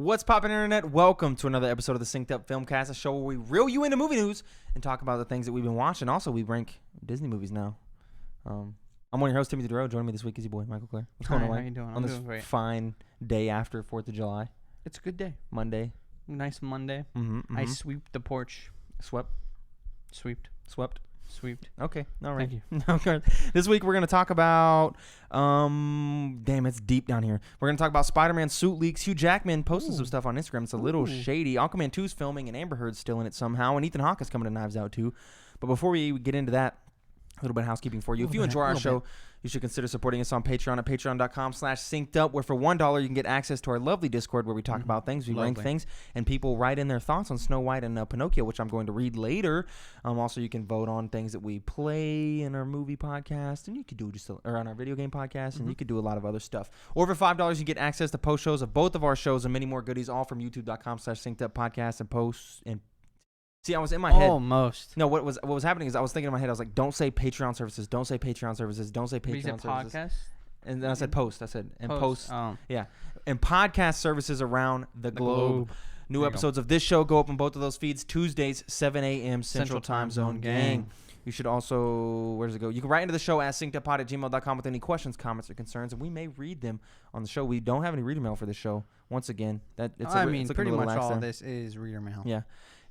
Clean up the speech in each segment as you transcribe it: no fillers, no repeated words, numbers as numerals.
What's poppin', internet? Welcome to another episode of the Synced Up Filmcast, a show where we reel you into movie news and talk about the things that we've been watching. Also, we rank Disney movies now. I'm one of your hosts, Timothy Duro. Joining me this week is your boy, Michael Clare. What's going on, How you doing? on this doing great. fine day after 4th of July? It's a good day. Monday. Nice Monday. I sweeped the porch. Swept. Okay. All right. Thank you. Okay. This week we're going to talk about, damn, it's deep down here. We're going to talk about Spiderman suit leaks. Hugh Jackman posted some stuff on Instagram. It's a little shady. Aquaman 2's filming and Amber Heard's still in it somehow. And Ethan Hawke is coming to Knives Out too. But before we get into that, a little bit of housekeeping for you. If you enjoy our show, you should consider supporting us on Patreon at patreon.com/syncedup, where for $1 you can get access to our lovely Discord where we talk about things, we rank things, and people write in their thoughts on Snow White and Pinocchio, which I'm going to read later. Also, you can vote on things that we play in our movie podcast, and you could do or on our video game podcast, and you could do a lot of other stuff. Or for $5 you get access to post shows of both of our shows and many more goodies, all from youtube.com/synceduppodcast and posts and. See, I was in my head. Almost. No, what was happening is I was thinking in my head, I was like, don't say Patreon services, don't say Patreon services, don't say Patreon services. Podcast? And then I said post. I said, and post. Oh. Yeah. And podcast services around the globe. New episodes of this show go up on both of those feeds Tuesdays, 7 a.m. Central Time Zone gang. You should also, where does it go? You can write into the show at synceduppod@gmail.com with any questions, comments, or concerns, and we may read them on the show. We don't have any reader mail for the show. Once again, pretty much all this is reader mail. Yeah.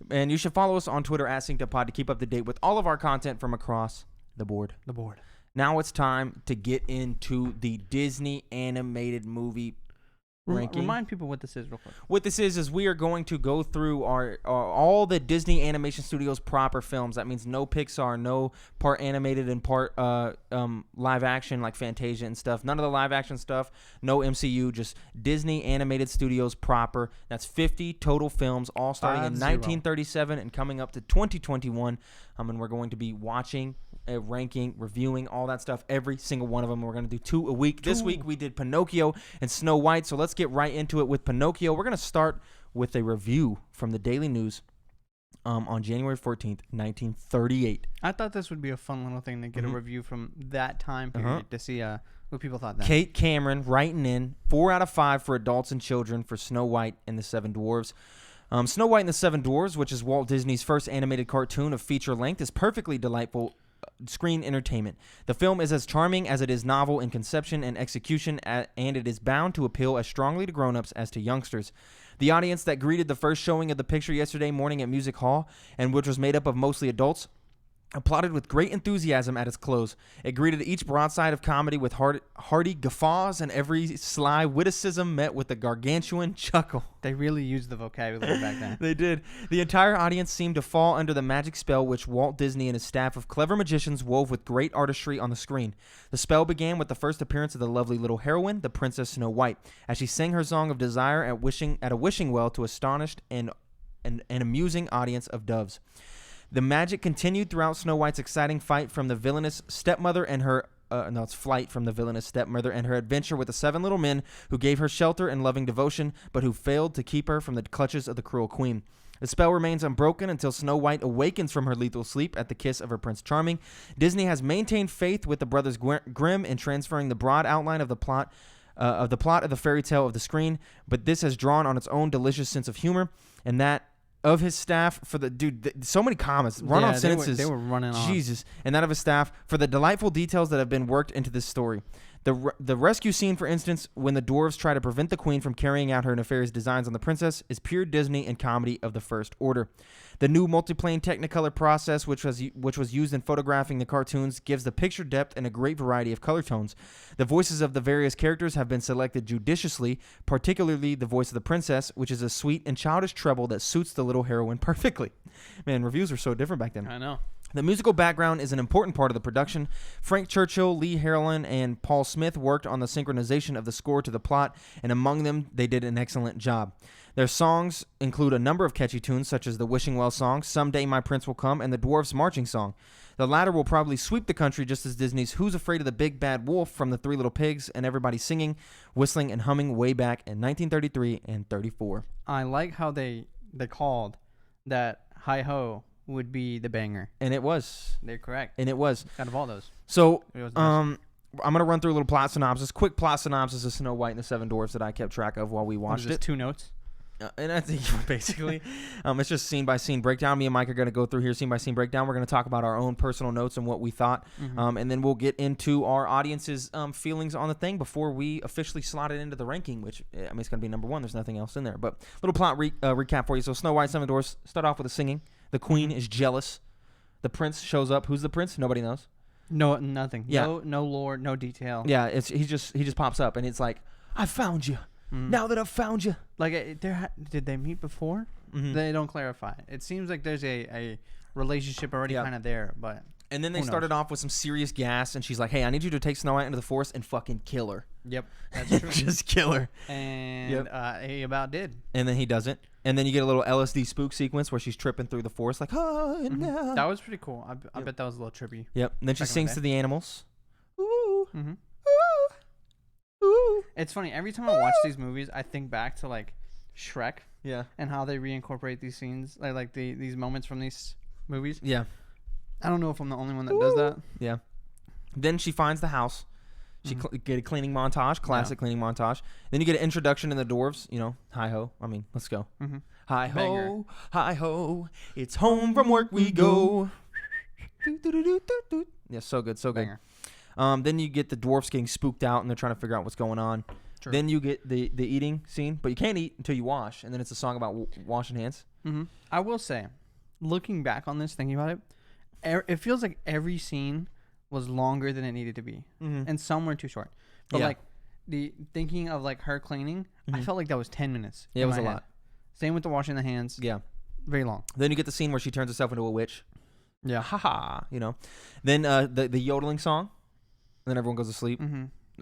And you should follow us on Twitter at synceduppod to keep up to date with all of our content from across the board. Now it's time to get into the Disney animated movie ranking. Remind people what this is real quick. What this is we are going to go through our all the Disney Animation Studios proper films. That means no Pixar, no part animated and part live action like Fantasia and stuff. None of the live action stuff. No MCU, just Disney Animated Studios proper. That's 50 total films, all starting in 1937 and coming up to 2021. And we're going to be watching, ranking, reviewing, all that stuff, every single one of them. We're going to do 2 a week. This week we did Pinocchio and Snow White, so let's get right into it with Pinocchio. We're going to start with a review from the Daily News on January 14th, 1938. I thought this would be a fun little thing to get a review from that time period to see what people thought then. Kate Cameron writing in 4 out of 5 for adults and children for Snow White and the Seven Dwarves. Snow White and the Seven Dwarves, which is Walt Disney's first animated cartoon of feature length, is perfectly delightful screen entertainment. The film is as charming as it is novel in conception and execution, and it is bound to appeal as strongly to grown-ups as to youngsters. The audience that greeted the first showing of the picture yesterday morning at Music Hall, and which was made up of mostly adults, applauded with great enthusiasm at its close. It greeted each broadside of comedy with hearty guffaws, and every sly witticism met with a gargantuan chuckle. They really used the vocabulary back then. They did. The entire audience seemed to fall under the magic spell which Walt Disney and his staff of clever magicians wove with great artistry on the screen. The spell began with the first appearance of the lovely little heroine, the Princess Snow White, as she sang her song of desire at a wishing well to astonished and an amusing audience of doves. The magic continued throughout Snow White's exciting fight from the villainous stepmother and her flight from the villainous stepmother and her adventure with the 7 little men who gave her shelter and loving devotion, but who failed to keep her from the clutches of the cruel queen. The spell remains unbroken until Snow White awakens from her lethal sleep at the kiss of her Prince Charming. Disney has maintained faith with the brothers Grimm in transferring the broad outline of the plot of the fairy tale of the screen, but this has drawn on its own delicious sense of humor, and that of his staff for so many comments, run-on sentences. They were running on. Jesus. And that of his staff for the delightful details that have been worked into this story. The rescue scene, for instance, when the dwarves try to prevent the queen from carrying out her nefarious designs on the princess, is pure Disney and comedy of the first order. The new multiplane Technicolor process, which was used in photographing the cartoons, gives the picture depth and a great variety of color tones. The voices of the various characters have been selected judiciously, particularly the voice of the princess, which is a sweet and childish treble that suits the little heroine perfectly. Man, reviews were so different back then. I know. The musical background is an important part of the production. Frank Churchill, Lee Harlan, and Paul Smith worked on the synchronization of the score to the plot, and among them, they did an excellent job. Their songs include a number of catchy tunes, such as the Wishing Well song, Someday My Prince Will Come, and the Dwarfs Marching Song. The latter will probably sweep the country just as Disney's Who's Afraid of the Big Bad Wolf from the Three Little Pigs and everybody singing, whistling, and humming way back in 1933 and 34. I like how they called that Hi-Ho would be the banger. And it was. They're correct. And it was. Out of all those. So, I'm going to run through a little plot synopsis. Quick plot synopsis of Snow White and the Seven Dwarfs that I kept track of while we watched it. 2 notes? And I think basically, it's just scene by scene breakdown. Me and Mike are going to go through here scene by scene breakdown. We're going to talk about our own personal notes and what we thought, and then we'll get into our audience's feelings on the thing before we officially slot it into the ranking. Which I mean, it's going to be number 1. There's nothing else in there. But little plot recap for you. So Snow White, Seven Dwarfs start off with the singing. The Queen is jealous. The Prince shows up. Who's the Prince? Nobody knows. No, nothing. Yeah. No lore, no detail. Yeah, he just pops up and it's like, I found you. Now that I've found you. Like, did they meet before? They don't clarify. It seems like there's a relationship already kind of there, but. And then they started off with some serious gas, and she's like, "Hey, I need you to take Snow White into the forest and fucking kill her." Yep, that's true. Just kill her. And he about did. And then he doesn't. And then you get a little LSD spook sequence where she's tripping through the forest, like, "Oh, no." That was pretty cool. I bet that was a little trippy. Yep. And then she sings to the animals. Ooh. Mm-hmm. Ooh. Ooh. It's funny. Every time I watch these movies, I think back to like Shrek. Yeah. And how they reincorporate these scenes, like these moments from these movies. Yeah. I don't know if I'm the only one that does that. Yeah. Then she finds the house. She get a cleaning montage, classic cleaning montage. Then you get an introduction in the Dwarves. You know, hi ho. I mean, let's go. Hi ho, hi ho. It's home from work we go. Yeah, so good, so good. Then you get the dwarfs getting spooked out and they're trying to figure out what's going on. True. Then you get the eating scene, but you can't eat until you wash, and then it's a song about washing hands. I will say, looking back on this, thinking about it, it feels like every scene was longer than it needed to be, and some were too short. But like the thinking of like her cleaning, I felt like that was 10 minutes. Yeah, it was a lot. Same with the washing the hands. Yeah, very long. Then you get the scene where she turns herself into a witch. Yeah, haha. You know, then the yodeling song, and then everyone goes to sleep.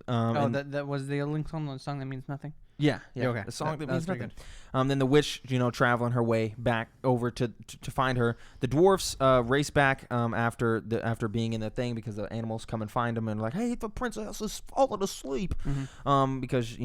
That was the yodeling song, the song that means nothing. Yeah. Okay. The song that means nothing. Then the witch, traveling her way back over to find her. The dwarfs race back after being in the thing because the animals come and find them and like, hey, the princess is falling asleep. Because she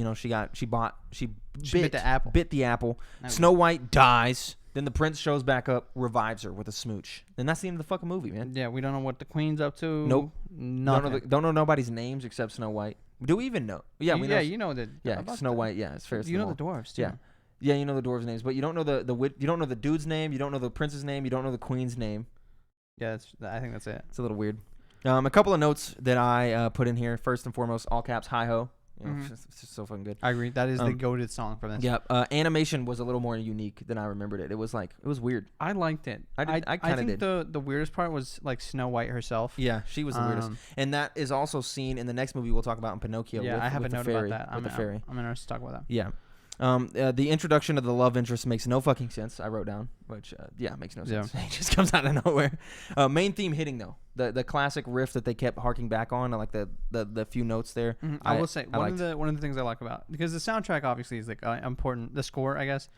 bit the apple. Bit the apple. Snow White dies. Then the prince shows back up, revives her with a smooch. And that's the end of the fucking movie, man. Yeah, we don't know what the queen's up to. Nope. Nothing. Don't know nobody's names except Snow White. Do we even know? Yeah, we know. Yeah, you know the. Yeah, Snow White. Yeah, it's fair. You know the dwarves too. Yeah, you know the dwarves' names, but you don't know the you don't know the dude's name. You don't know the prince's name. You don't know the queen's name. Yeah, I think that's it. It's a little weird. A couple of notes that I put in here. First and foremost, all caps, hi ho. It's just so fucking good. I agree. That is the goated song for this. Yeah. Animation was a little more unique than I remembered it. It was weird. I liked it. I kind of did. The weirdest part was like Snow White herself. Yeah, she was the weirdest, and that is also seen in the next movie we'll talk about in Pinocchio. Yeah, I have a note about that. With the fairy. I'm interested to talk about that. Yeah. The introduction of the love interest makes no fucking sense. I wrote down, which makes no sense. It just comes out of nowhere. Main theme hitting though, the classic riff that they kept harking back on, like the few notes there. I will say one of the things I like about, because the soundtrack obviously is like important. The score, I guess,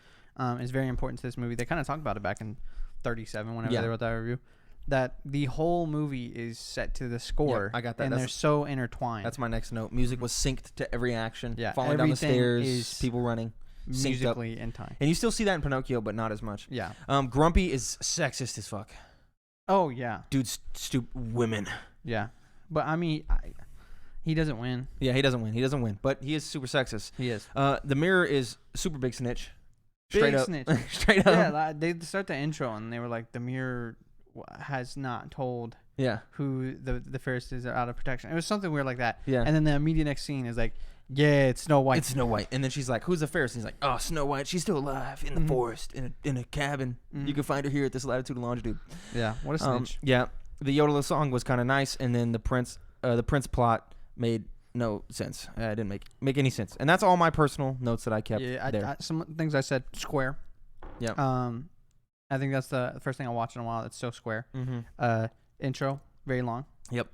is very important to this movie. They kind of talked about it back in 37 whenever they wrote that review. That the whole movie is set to the score. I got that. And they're so intertwined. That's my next note. Music was synced to every action. Yeah, falling down the stairs, people running. Musically in time. And you still see that in Pinocchio, but not as much. Yeah. Grumpy is sexist as fuck. Oh, yeah. Dude's stupid women. Yeah. But, I mean, he doesn't win. Yeah, he doesn't win. But he is super sexist. He is. The mirror is super big snitch. Straight snitch. Straight up. Yeah, they start the intro, and they were like, the mirror has not told who the first is out of protection. It was something weird like that. Yeah. And then the immediate next scene is like, yeah, it's Snow White. It's Snow White. And then she's like, who's the fairest? And he's like, oh, Snow White. She's still alive in the forest, in a cabin. You can find her here at this latitude and longitude. Yeah, what a snitch. Yeah, the Yodeler song was kind of nice, and then the prince plot made no sense. It didn't make any sense. And that's all my personal notes that I kept there. Some things I said, square. Yeah. I think that's the first thing I watched in a while that's so square. Intro, very long. Yep.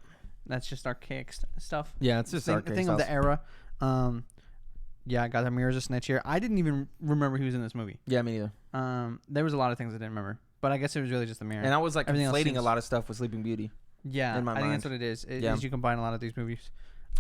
That's just archaic stuff. Yeah, it's just archaic thing of the era. Yeah, I got the mirror's a snitch here. I didn't even remember he was in this movie. Yeah, me neither. There was a lot of things I didn't remember, but I guess it was really just the mirror. And I was like conflating a lot of stuff with Sleeping Beauty. Yeah, in my mind. think that's what it is. Is you combine a lot of these movies.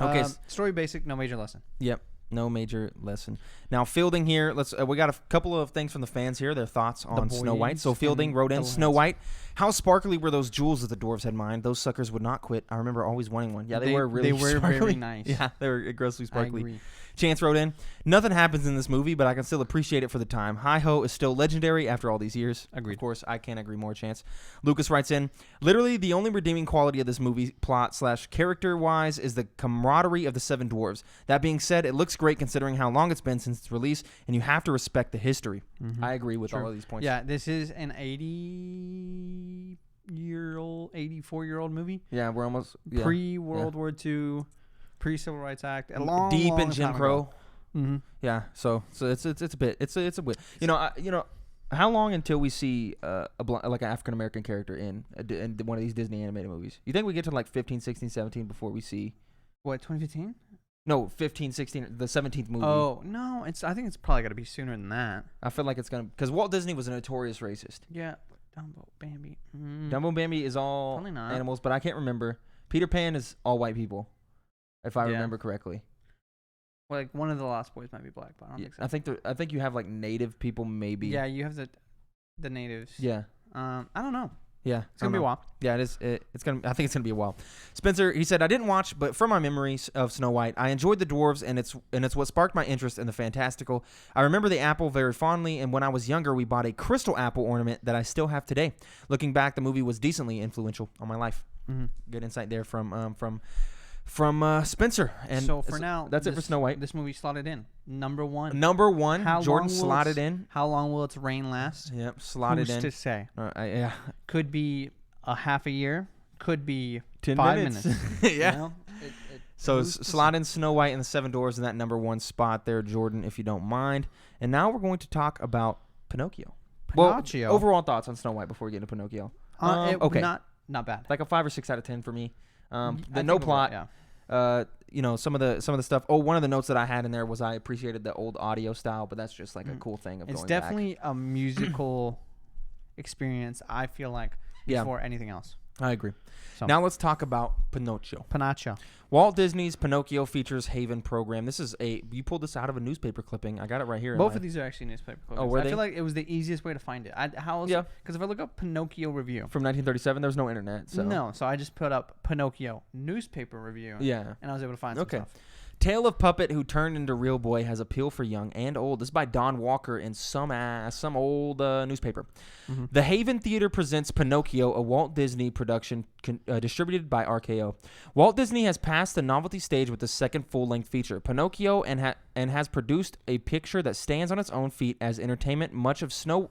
Okay, story basic, no major lesson. Yep. No major lesson. Now Fielding here. We got a couple of things from the fans here. Their thoughts on Snow White. So Fielding wrote in Snow White How sparkly were those jewels that the dwarves had mined? Those suckers would not quit. I remember always wanting one. Yeah, they were really sparkly. Very nice. Yeah, they were grossly sparkly. I agree. Chance wrote in, nothing happens in this movie, but I can still appreciate it for the time. Hi-Ho is still legendary after all these years. Agreed. Of course, I can't agree more, Chance. Lucas writes in, literally the only redeeming quality of this movie, plot/character-wise, is the camaraderie of the seven dwarves. That being said, it looks great considering how long it's been since its release, and you have to respect the history. Mm-hmm. I agree with all of these points. Yeah, this is an 84-year-old movie. Yeah, we're almost... Yeah. Pre-World War II, pre-Civil Rights Act. Deep in Jim Crow. Mm-hmm. Yeah, so it's a bit. It's a bit. How long until we see like an African American character in one of these Disney animated movies? You think we get to like 15, 16, 17 before we see? What, 2015? No, 15, 16, the 17th movie. Oh no, I think it's probably got to be sooner than that. I feel like it's gonna because Walt Disney was a notorious racist. Yeah, Dumbo, Bambi. Dumbo and Bambi is all Probably not. animals, but I can't remember. Peter Pan is all white people, if I remember correctly. Well, like one of the Lost Boys might be black, but I don't think so. I think you have like native people maybe. Yeah, you have the natives. Yeah. I don't know. Yeah, it's gonna be a while. Yeah, it is. It's gonna. I think it's gonna be a while. Spencer, he said, I didn't watch, but from my memories of Snow White, I enjoyed the dwarves, and it's what sparked my interest in the fantastical. I remember the apple very fondly, and when I was younger, we bought a crystal apple ornament that I still have today. Looking back, the movie was decently influential on my life. Mm-hmm. Good insight there from Spencer. And so for now, that's it for Snow White. This movie slotted in number one. Jordan slotted in. How long will its reign last? Yep, slotted in. Who's to say? Yeah, could be a half a year. Could be 10 5 minutes. minutes. Yeah. You know? So slot in Snow White and the Seven Dwarfs in that number one spot there, Jordan, if you don't mind. And now we're going to talk about Pinocchio. Well, overall thoughts on Snow White before we get into Pinocchio. Okay. Not bad. Like a 5 or 6 out of 10 for me. The no plot. Yeah. Some of the stuff. Oh, one of the notes that I had in there was I appreciated the old audio style, but that's just like a cool thing of it's going definitely back. A musical experience, I feel like, before anything else. I agree. So. Now let's talk about Pinocchio. Walt Disney's Pinocchio features Haven program. This is you pulled this out of a newspaper clipping. I got it right here. Both of these are actually newspaper clippings. Oh, were they? I feel like it was the easiest way to find it. Because if I look up Pinocchio review from 1937, there was no internet. So. No, so I just put up Pinocchio newspaper review. Yeah, and I was able to find some stuff. Tale of Puppet Who Turned Into Real Boy has appeal for young and old. This is by Don Walker in some old newspaper. Mm-hmm. The Haven Theater presents Pinocchio, a Walt Disney production distributed by RKO. Walt Disney has passed the novelty stage with the second full-length feature, Pinocchio, and has produced a picture that stands on its own feet as entertainment. Much of Snow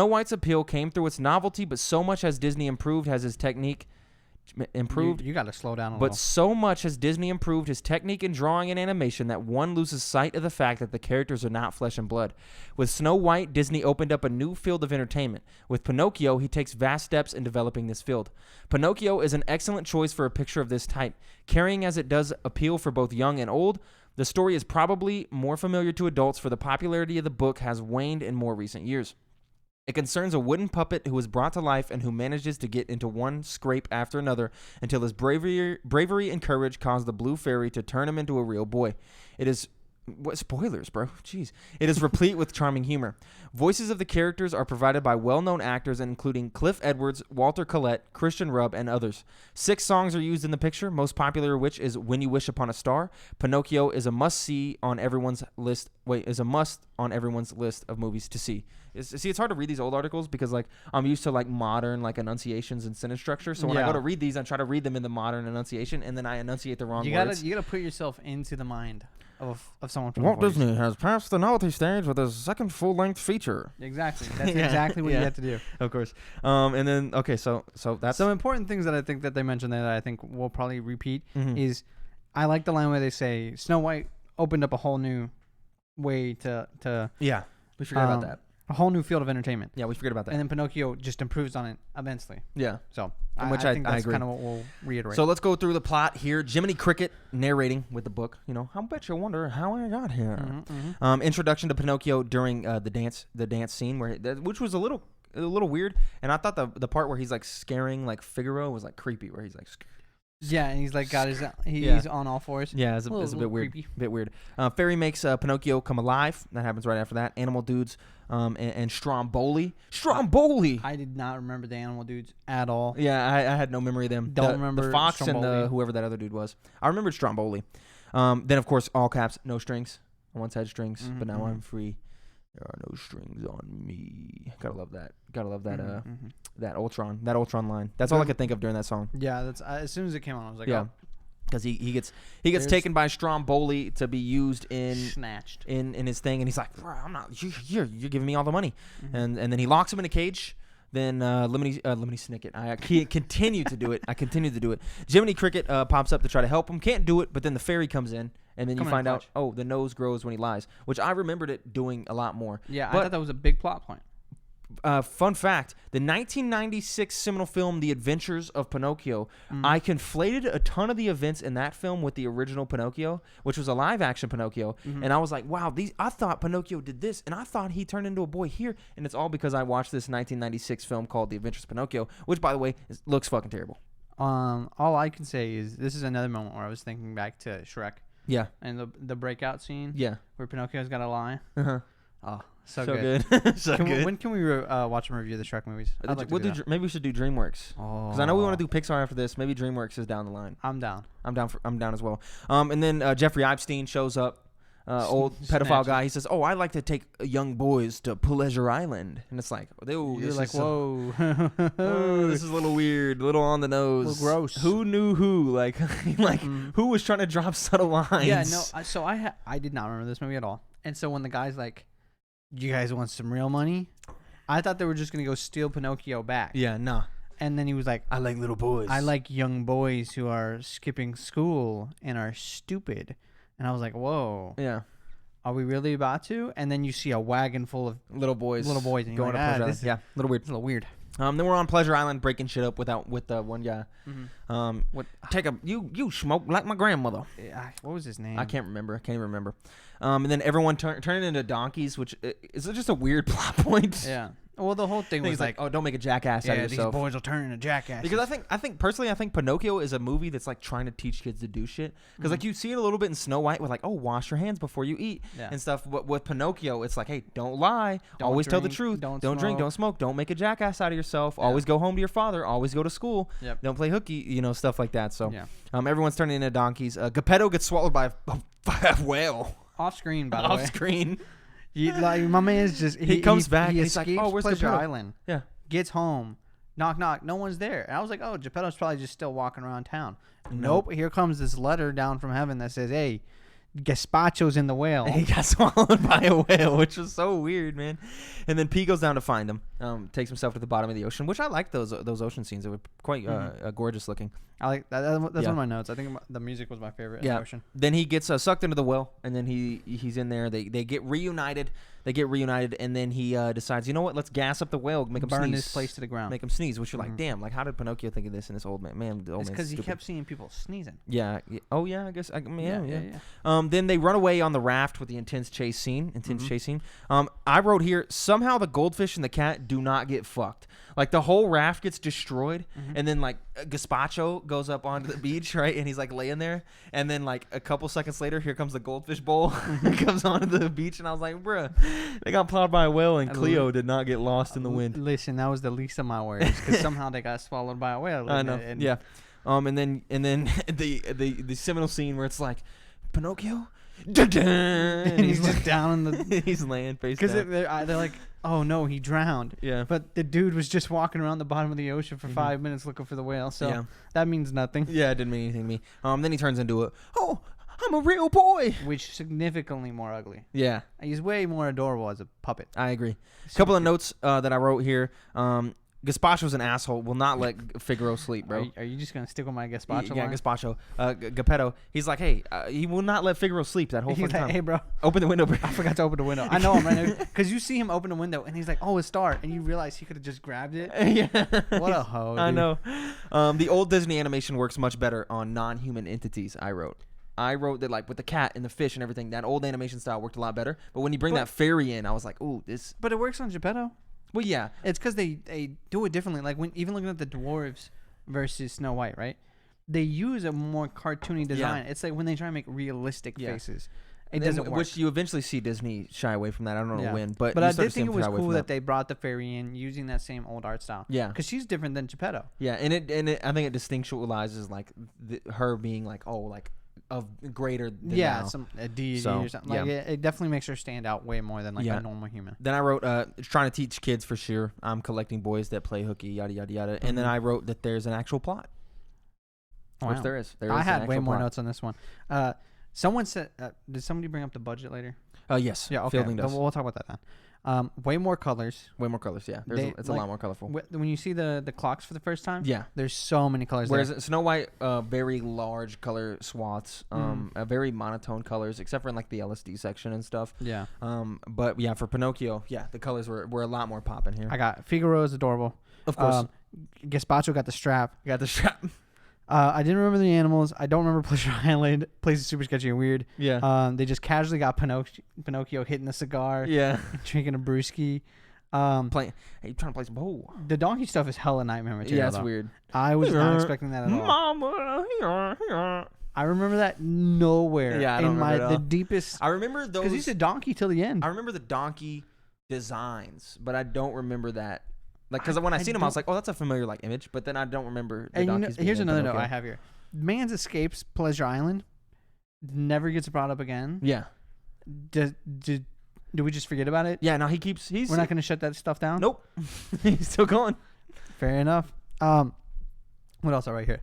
White's appeal came through its novelty, but so much has Disney improved has his technique improved. You got to slow down a little. But so much has Disney improved his technique in drawing and animation that one loses sight of the fact that the characters are not flesh and blood. With Snow White, Disney opened up a new field of entertainment. With Pinocchio, he takes vast steps in developing this field. Pinocchio is an excellent choice for a picture of this type. Carrying as it does appeal for both young and old, the story is probably more familiar to adults, for the popularity of the book has waned in more recent years. It concerns a wooden puppet who is brought to life and who manages to get into one scrape after another until his bravery and courage cause the blue fairy to turn him into a real boy. It is... What spoilers, bro? Jeez. It is replete with charming humor. Voices of the characters are provided by well-known actors, including Cliff Edwards, Walter Collette, Christian Rubb, and others. 6 songs are used in the picture, most popular of which is When You Wish Upon a Star. Pinocchio is a must-see on everyone's list. Is a must on everyone's list of movies to see. It's hard to read these old articles because like I'm used to like modern like enunciations and sentence structure. So when I go to read these, I try to read them in the modern enunciation, and then I enunciate the wrong words. You gotta put yourself into the mind of someone from Walt Disney has passed the novelty stage with his second full-length feature. Exactly. That's exactly what you have to do. Of course. And then so that's some important things that I think that they mentioned there that I think we'll probably repeat is I like the line where they say Snow White opened up a whole new way to we forgot about that. A whole new field of entertainment. Yeah, we forget about that. And then Pinocchio just improves on it immensely. Yeah. So, I think that's agree. kind of what we'll reiterate. So let's go through the plot here. Jiminy Cricket narrating with the book. You know, I bet you wonder how I got here. Introduction to Pinocchio during the dance scene which was a little weird. And I thought the part where he's like scaring like Figaro was like creepy, where he's like Yeah, and he's like he's on all fours. Yeah, it's a bit weird. Creepy. Bit weird. Fairy makes Pinocchio come alive. That happens right after that. Animal dudes and Stromboli. Stromboli! I did not remember the animal dudes at all. Yeah, I had no memory of them. Don't remember the fox Stromboli. and whoever that other dude was. I remembered Stromboli. Then, of course, all caps, no strings. I once had strings, but now I'm free. There are no strings on me. Gotta love that. That Ultron line. That's all I could think of during that song. Yeah, that's as soon as it came on, I was like, yeah. oh. Because he gets taken by Stromboli to be used snatched in his thing, and he's like, I'm not. You're giving me all the money, and then he locks him in a cage. Then Lemony Snicket. I continue to do it. Jiminy Cricket pops up to try to help him. Can't do it, but then the fairy comes in, and then you find out, the nose grows when he lies, which I remembered it doing a lot more. Yeah, I thought that was a big plot point. Fun fact, the 1996 seminal film The Adventures of Pinocchio, I conflated a ton of the events in that film with the original Pinocchio, which was a live-action Pinocchio, and I was like, wow, I thought Pinocchio did this, and I thought he turned into a boy here, and it's all because I watched this 1996 film called The Adventures of Pinocchio, which, by the way, looks fucking terrible. All I can say is this is another moment where I was thinking back to Shrek. Yeah. And the breakout scene. Yeah. Where Pinocchio's got to lie. Uh-huh. Oh, so good. When can we watch and review the Shrek movies? Maybe we should do DreamWorks. Because I know we want to do Pixar after this. Maybe DreamWorks is down the line. I'm down. I'm down as well. And then Jeffrey Epstein shows up. Old pedophile guy. He says, I like to take young boys to Pleasure Island. And it's like, you're like, whoa. This is a little weird, a little on the nose. A little gross. Who knew who? Like, who was trying to drop subtle lines? Yeah, no. So I did not remember this movie at all. And so when the guy's like, you guys want some real money? I thought they were just going to go steal Pinocchio back. Yeah, nah. And then he was like, I like little boys. I like young boys who are skipping school and are stupid. And I was like, whoa. Yeah. Are we really about to? And then you see a wagon full of little boys. And going to Pleasure Island. Yeah, a little weird. It's a little weird. Then we're on Pleasure Island breaking shit up with one guy. You smoke like my grandmother. What was his name? I can't remember. And then everyone turning into donkeys, which is just a weird plot point. Yeah. Well, the whole thing was like, don't make a jackass out of yourself. These boys will turn into jackasses. Because I think personally, Pinocchio is a movie that's like trying to teach kids to do shit. Because like you see it a little bit in Snow White with like, wash your hands before you eat and stuff. But with Pinocchio, it's like, hey, don't lie. Always tell the truth. Don't drink. Don't smoke. Don't make a jackass out of yourself. Yeah. Always go home to your father. Always go to school. Yep. Don't play hooky. Stuff like that. So everyone's turning into donkeys. Geppetto gets swallowed by a whale. Off screen, by the way. Off screen. My man is just he comes back. He and he's like, where's Pleasure Geppetto? Island? Yeah. Gets home. Knock knock. No one's there. And I was like, Geppetto's probably just still walking around town. Nope. Here comes this letter down from heaven that says, hey, Gazpacho's in the whale. And he got swallowed by a whale, which was so weird, man. And then P goes down to find him. Takes himself to the bottom of the ocean, which I like those ocean scenes. They were quite gorgeous looking. I like that. That's one of my notes. I think the music was my favorite. In the ocean. Then he gets sucked into the well, and then he's in there. They get reunited. And then he decides, you know what? Let's gas up the whale, make him burn sneeze. this place to the ground, make him sneeze. Which you're like, damn, like how did Pinocchio think of this? And this old man, it's because he kept seeing people sneezing. Yeah. Oh yeah, I guess. Yeah. Then they run away on the raft with the intense chase scene. I wrote here, somehow the goldfish and the cat do not get fucked. Like the whole raft gets destroyed, and then like Gazpacho goes up onto the beach, right? And he's like laying there, and then like a couple seconds later, here comes the goldfish bowl, comes onto the beach, and I was like, bruh, they got plowed by a whale, and Cleo did not get lost in the wind. Listen, that was the least of my worries, because somehow they got swallowed by a whale. I know. And then the seminal scene where it's like, Pinocchio. And he's just down in the he's laying face down. Because they're like, oh no, he drowned. Yeah. But the dude was just walking around the bottom of the ocean for 5 minutes looking for the whale. So that means nothing. Yeah, it didn't mean anything to me. Then he turns into I'm a real boy. Which significantly more ugly. Yeah. He's way more adorable as a puppet. I agree. A couple of notes that I wrote here. Gazpacho's an asshole. Will not let Figaro sleep, bro. Are you just gonna stick with my Gazpacho line? Yeah, Gazpacho. Geppetto. He's like, hey, he will not let Figaro sleep that whole fucking time. Hey, bro, open the window. Bro. I forgot to open the window. I know him right now because you see him open the window and he's like, oh, a star, and you realize he could have just grabbed it. Yeah. What a hoe. Dude. I know. The old Disney animation works much better on non-human entities. I wrote that like with the cat and the fish and everything, that old animation style worked a lot better. But when you bring that fairy in, I was like, ooh, this. But it works on Geppetto. Well, yeah. It's because they do it differently. Like even looking at the dwarves versus Snow White, right? they use a more cartoony design. It's like when they try to make realistic faces. It doesn't work. Which you eventually see Disney shy away from that. I don't know when, but I did think it was cool that they brought the fairy in using that same old art style. Yeah, because she's different than Geppetto. Yeah, and I think it distinctualizes like her being like of greater than now. A deity or something. Like it definitely makes her stand out way more than like a normal human. Then I wrote trying to teach kids for sure. I'm collecting boys that play hooky, yada yada yada. And then I wrote that there's an actual plot. Wow. Which there is. I had way more notes on this one. Someone said, did somebody bring up the budget later? Yes. Yeah, okay. Fielding does. We'll talk about that then. Way more colors. Way more colors, yeah. It's a lot more colorful. When you see the clocks for the first time, yeah, there's so many colors. Whereas Snow White, very large color swaths, very monotone colors, except for in like the LSD section and stuff. Yeah. But yeah, for Pinocchio, the colors were a lot more popping here. I got Figaro is adorable. Of course. Gazpacho got the strap. I didn't remember the animals. I don't remember Pleasure Island. Place is super sketchy and weird. Yeah. They just casually got Pinocchio hitting a cigar. Yeah. Drinking a brewski. Hey, you trying to play some ball? The donkey stuff is hella nightmare material. Yeah, it's weird. I was not expecting that at all. Mama, I remember that nowhere. Yeah, I don't remember the deepest. I remember those. Because he's a donkey till the end. I remember the donkey designs, but I don't remember that. Like, because when I seen him, I was like, "Oh, that's a familiar like image," but then I don't remember. The donkeys here's another note I have here: Man's escapes Pleasure Island, never gets brought up again. Yeah. Do we just forget about it? Yeah. No, he's. We're not going to shut that stuff down. Nope. He's still going. Fair enough. What else I write here?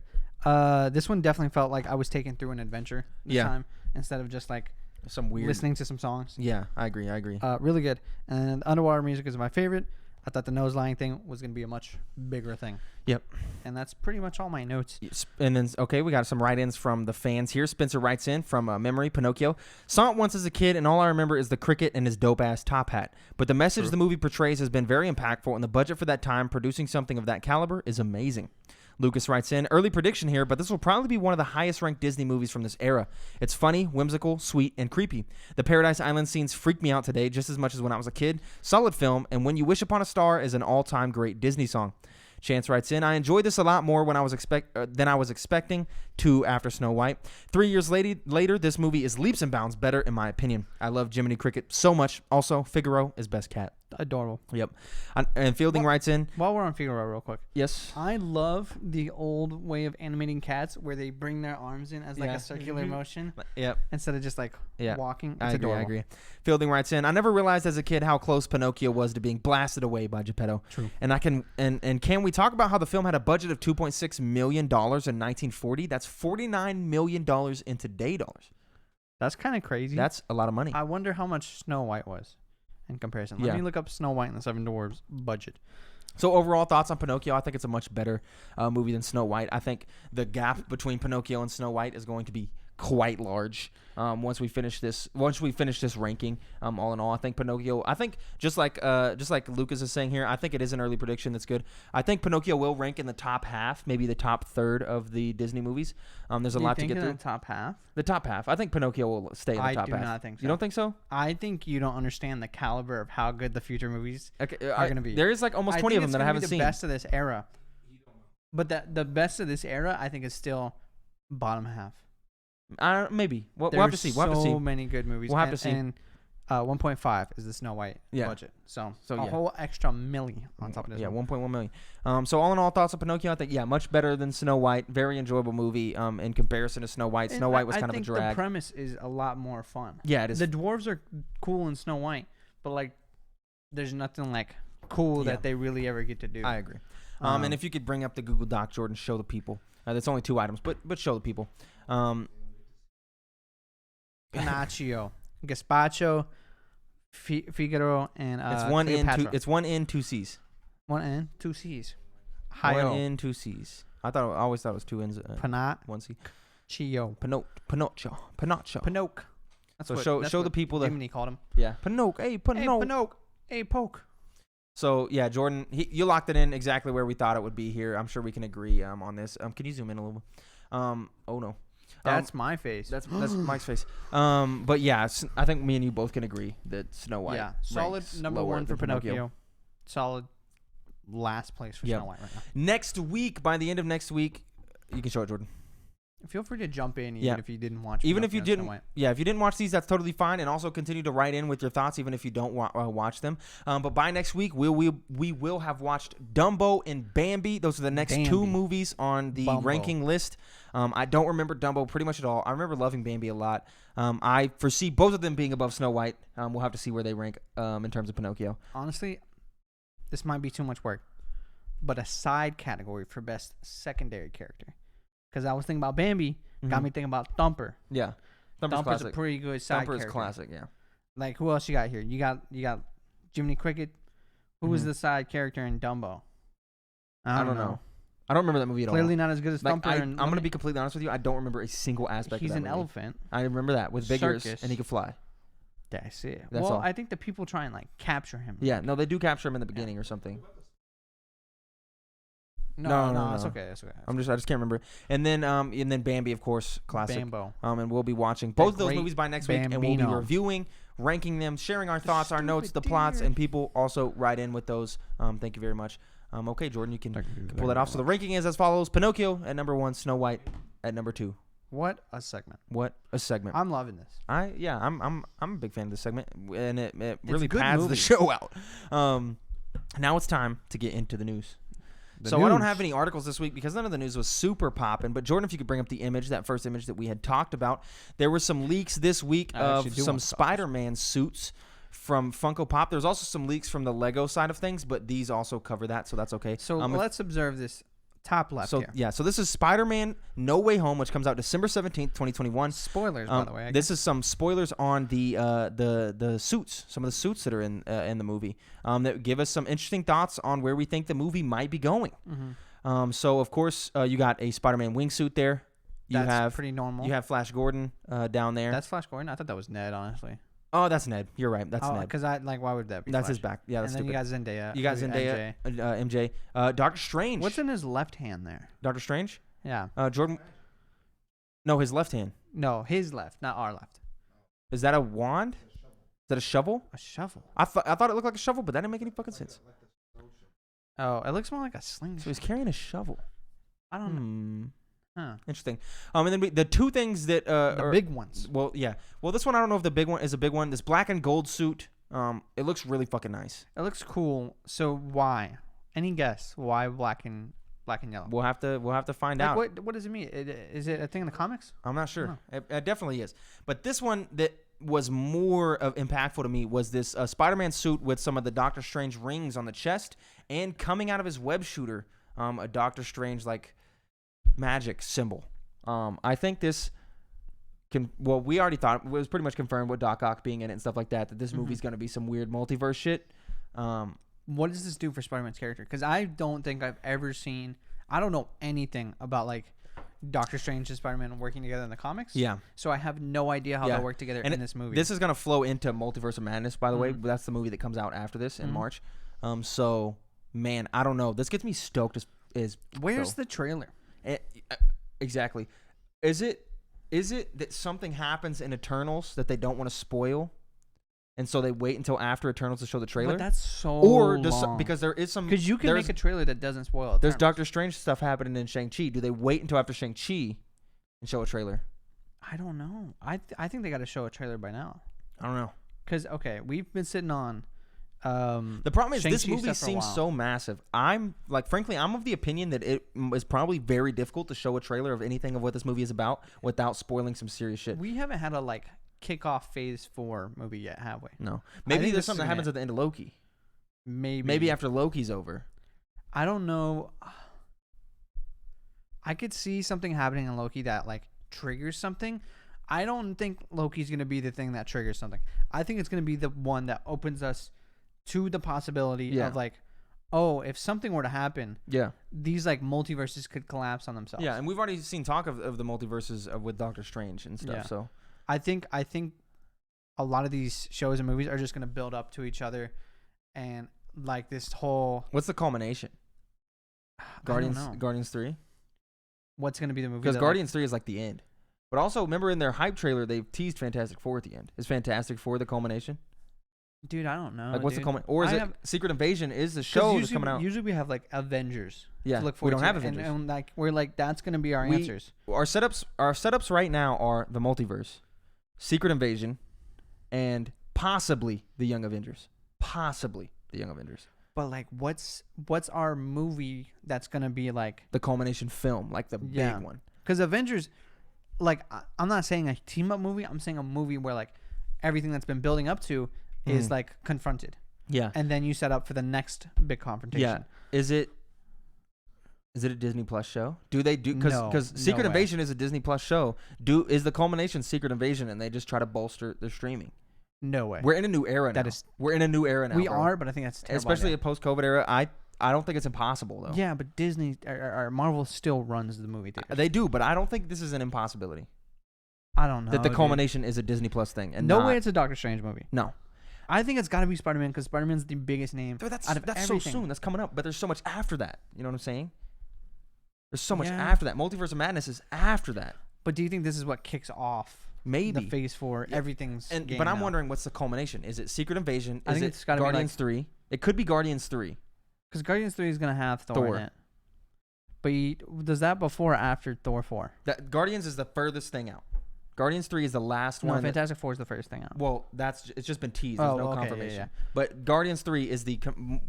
This one definitely felt like I was taken through an adventure this time instead of just like some weird listening to some songs. Yeah, I agree. Really good. And underwater music is my favorite. I thought the nose lying thing was going to be a much bigger thing. Yep. And that's pretty much all my notes. And then, we got some write-ins from the fans here. Spencer writes in from Memory, Pinocchio. Saw it once as a kid, and all I remember is the cricket and his dope-ass top hat. But the message the movie portrays has been very impactful, and the budget for that time producing something of that caliber is amazing. Lucas writes in, early prediction here, but this will probably be one of the highest-ranked Disney movies from this era. It's funny, whimsical, sweet, and creepy. The Paradise Island scenes freak me out today just as much as when I was a kid. Solid film, and When You Wish Upon a Star is an all-time great Disney song. Chance writes in, I enjoyed this a lot more than I was expecting to after Snow White. 3 years later, this movie is leaps and bounds better in my opinion. I love Jiminy Cricket so much. Also, Figaro is best cat. Adorable. Yep. And Fielding writes in. While we're on Figaro real quick. Yes. I love the old way of animating cats where they bring their arms in as like a circular motion. Yep. Instead of just like walking. It's I agree. Fielding writes in, I never realized as a kid how close Pinocchio was to being blasted away by Geppetto. True. And can we talk about how the film had a budget of $2.6 million in 1940? That's $49 million in today dollars. That's kind of crazy. That's a lot of money. I wonder how much Snow White was in comparison. Let me look up Snow White and the Seven Dwarves budget. So overall thoughts on Pinocchio, I think it's a much better movie than Snow White. I think the gap between Pinocchio and Snow White is going to be quite large once we finish this ranking. All in all, I think Pinocchio, just like Lucas is saying here, I think it is an early prediction that's good. I think Pinocchio will rank in the top half, maybe the top third of the Disney movies. There's a lot to get through. The top half? The top half. I think Pinocchio will stay in the top half. I do not think so. You don't think so? I think you don't understand the caliber of how good the future movies are going to be. There is like almost 20 of them that I haven't seen. The best of this era. But the best of this era, I think, is still bottom half. Maybe. We'll have to see. So many good movies. We'll have to see. And 1.5 is the Snow White budget. So a whole extra million on top of this. Yeah, 1.1 million. So all in all, thoughts on Pinocchio? I think much better than Snow White. Very enjoyable movie. In comparison to Snow White, Snow White was kind of a drag. I think the premise is a lot more fun. Yeah, it is. The dwarves are cool in Snow White, but like, there's nothing like cool that they really ever get to do. I agree. And if you could bring up the Google Doc, Jordan, show the people. That's only 2 items, but show the people. Pinocchio, Gazpacho, Figaro, and it's one Cleopatra. N, 2. It's 1 N, 2 C's. 1 N, 2 C's. 1 N, 2 C's. I always thought it was 2 N's. 1 C. Pinocchio. That's show the people that Jiminy called him. Yeah. Pinocchio. Hey, Pinocchio. Hey, Pinocchio. Hey, poke. So yeah, Jordan, you locked it in exactly where we thought it would be here. I'm sure we can agree on this. Can you zoom in a little? Oh no. That's my face. That's Mike's face. But yeah, I think me and you both can agree that Snow White. Yeah, solid number 1 for Pinocchio. Solid last place for Snow White right now. Next week, by the end of next week, you can show it, Jordan. feel free to jump in Yeah. even if you didn't watch. Even if Pinocchio you and Snow didn't, White. yeah, if you didn't watch these, that's totally fine. And also continue to write in with your thoughts, even if you don't watch them. But by next week, we will have watched Dumbo and Bambi. Those are the next two movies on the ranking list. I don't remember Dumbo pretty much at all. I remember loving Bambi a lot. I foresee both of them being above Snow White. We'll have to see where they rank in terms of Pinocchio. Honestly, this might be too much work, but a side category for best secondary character. Because I was thinking about Bambi, got me thinking about Thumper. Yeah, Thumper's a pretty good side Thumper character. is classic. Yeah. Like who else you got here? You got Jiminy Cricket. Who was the side character in Dumbo? I don't know. I don't remember that movie at all. Clearly not as good as Thumper. I'm going to be completely honest with you. I don't remember a single aspect of that movie. He's an elephant. I remember that with big ears Circus. and he could fly. That's it. That's well, all. I think the people try and like capture him. Yeah, no, they do capture him in the beginning or something. No, it's okay. It's okay. I just can't remember. And then Bambi, of course, classic. Bambo. And we'll be watching both of those great movies by next week, and we'll be Bambino. reviewing, ranking them, sharing our thoughts, our notes, the plots, and people also write in with those. Thank you very much. Okay, Jordan, you can pull that off. So the ranking is as follows: Pinocchio at number 1, Snow White at number 2. What a segment! What a segment! I'm loving this. I'm a big fan of this segment, and it really a good pads the movie. show out. Now it's time to get into the news. I don't have any articles this week because none of the news was super popping. But Jordan, if you could bring up the image, that first image that we had talked about, there were some leaks this week of some Spider-Man suits from Funko Pop. There's also some leaks from the Lego side of things, but these also cover that, so that's okay. So let's observe this top left here. Yeah, so this is Spider-Man No Way Home, which comes out December 17th, 2021. Spoilers, by the way. This is some spoilers on the suits, some of the suits that are in the movie that give us some interesting thoughts on where we think the movie might be going. So, of course, you got a Spider-Man wingsuit there. That's pretty normal. You have Flash Gordon down there. That's Flash Gordon? I thought that was Ned, honestly. Oh, that's Ned. You're right. That's Ned. Because why would that be? That's Flash? his back. Yeah, that's and then stupid. You got Zendaya. You got Zendaya, MJ. Doctor Strange. What's in his left hand there? Doctor Strange? Yeah. Jordan. No, his left hand. No, his left, not our left. Is that a wand? Is that a shovel? A shovel. I thought it looked like a shovel, but that didn't make any fucking sense. Oh, it looks more like a slingshot. So he's carrying a shovel. I don't know. Huh. Interesting. And then the two things that the big ones. Well, yeah. Well, this one I don't know if the big one is a big one. This black and gold suit. It looks really fucking nice. It looks cool. So why? Any guess why black and yellow? We'll have to find out. What does it mean? Is it a thing in the comics? I'm not sure. It definitely is. But this one that was more impactful to me was this Spider-Man suit with some of the Doctor Strange rings on the chest and coming out of his web shooter, a Doctor Strange like magic symbol. I think this we already thought it was pretty much confirmed with Doc Ock being in it and stuff like that this movie's going to be some weird multiverse shit. What does this do for Spider-Man's character? Because I don't think I've ever seen. I don't know anything about like Doctor Strange and Spider-Man working together in the comics. Yeah. So I have no idea how they work together in this movie. This is going to flow into Multiverse of Madness, by the way. That's the movie that comes out after this in March. So, man, I don't know. This gets me stoked as Where's the trailer? Exactly. Is it that something happens in Eternals that they don't want to spoil, and so they wait until after Eternals to show the trailer? But that's so long. Because there is some because you can make a trailer that doesn't spoil it. There's Doctor Strange stuff happening in Shang-Chi. Do they wait until after Shang-Chi and show a trailer? I don't know. I think they got to show a trailer by now. I don't know. Because we've been sitting on. The problem is Shang-Chi this movie seems so massive. Frankly, I'm of the opinion that it is probably very difficult to show a trailer of anything of what this movie is about without spoiling some serious shit. We haven't had a kickoff phase 4 movie yet, have we? No. Maybe there's something that happens at the end of Loki. Maybe after Loki's over. I don't know. I could see something happening in Loki that triggers something. I don't think Loki's going to be the thing that triggers something. I think it's going to be the one that opens us to the possibility of if something were to happen, these multiverses could collapse on themselves. Yeah, and we've already seen talk of the multiverses with Doctor Strange and stuff. Yeah. So I think a lot of these shows and movies are just going to build up to each other, and this whole. What's the culmination? Guardians 3. What's going to be the movie? Because Guardians 3 is the end. But also, remember in their hype trailer, they teased Fantastic Four at the end. Is Fantastic Four the culmination? Dude, I don't know. What's the culmination? Or is it Secret Invasion is the show that's coming out? Usually we have Avengers Yeah, to look we forward don't to. have Avengers. And like we're like that's gonna be our answers. Our setups right now are the multiverse, Secret Invasion, and possibly the Young Avengers. Possibly the Young Avengers. But like, what's our movie that's gonna be like the culmination film, like the big one? Because Avengers, like, I'm not saying a team up movie. I'm saying a movie where like everything that's been building up to is like confronted. Yeah, and then you set up for the next big confrontation. Yeah, is it a Disney Plus show? Do they do because Secret Invasion is a Disney Plus show? Is the culmination Secret Invasion and they just try to bolster their streaming? No way. We're in a new era now. We're in a new era now. We are, but I think that's terrible, especially a post-COVID era. I don't think it's impossible though. Yeah, but Disney or Marvel still runs the movie theater. They do, but I don't think this is an impossibility. I don't know that the culmination is a Disney Plus thing. And no way it's a Doctor Strange movie. No. I think it's got to be Spider-Man because Spider-Man's the biggest name. Dude, that's everything. so soon. That's coming up, but there's so much after that. You know what I'm saying? There's so much after that. Multiverse of Madness is after that. But do you think this is what kicks off? Maybe the Phase 4, everything's. But I'm wondering what's the culmination? Is it Secret Invasion? I think it's got to be Guardians 3. It could be Guardians 3. Because Guardians 3 is gonna have Thor in it. But does that before or after Thor 4? That Guardians is the furthest thing out. Guardians 3 is the last one. No, Fantastic Four is the first thing out. Well, it's just been teased. There's no confirmation. Yeah. But Guardians 3 is the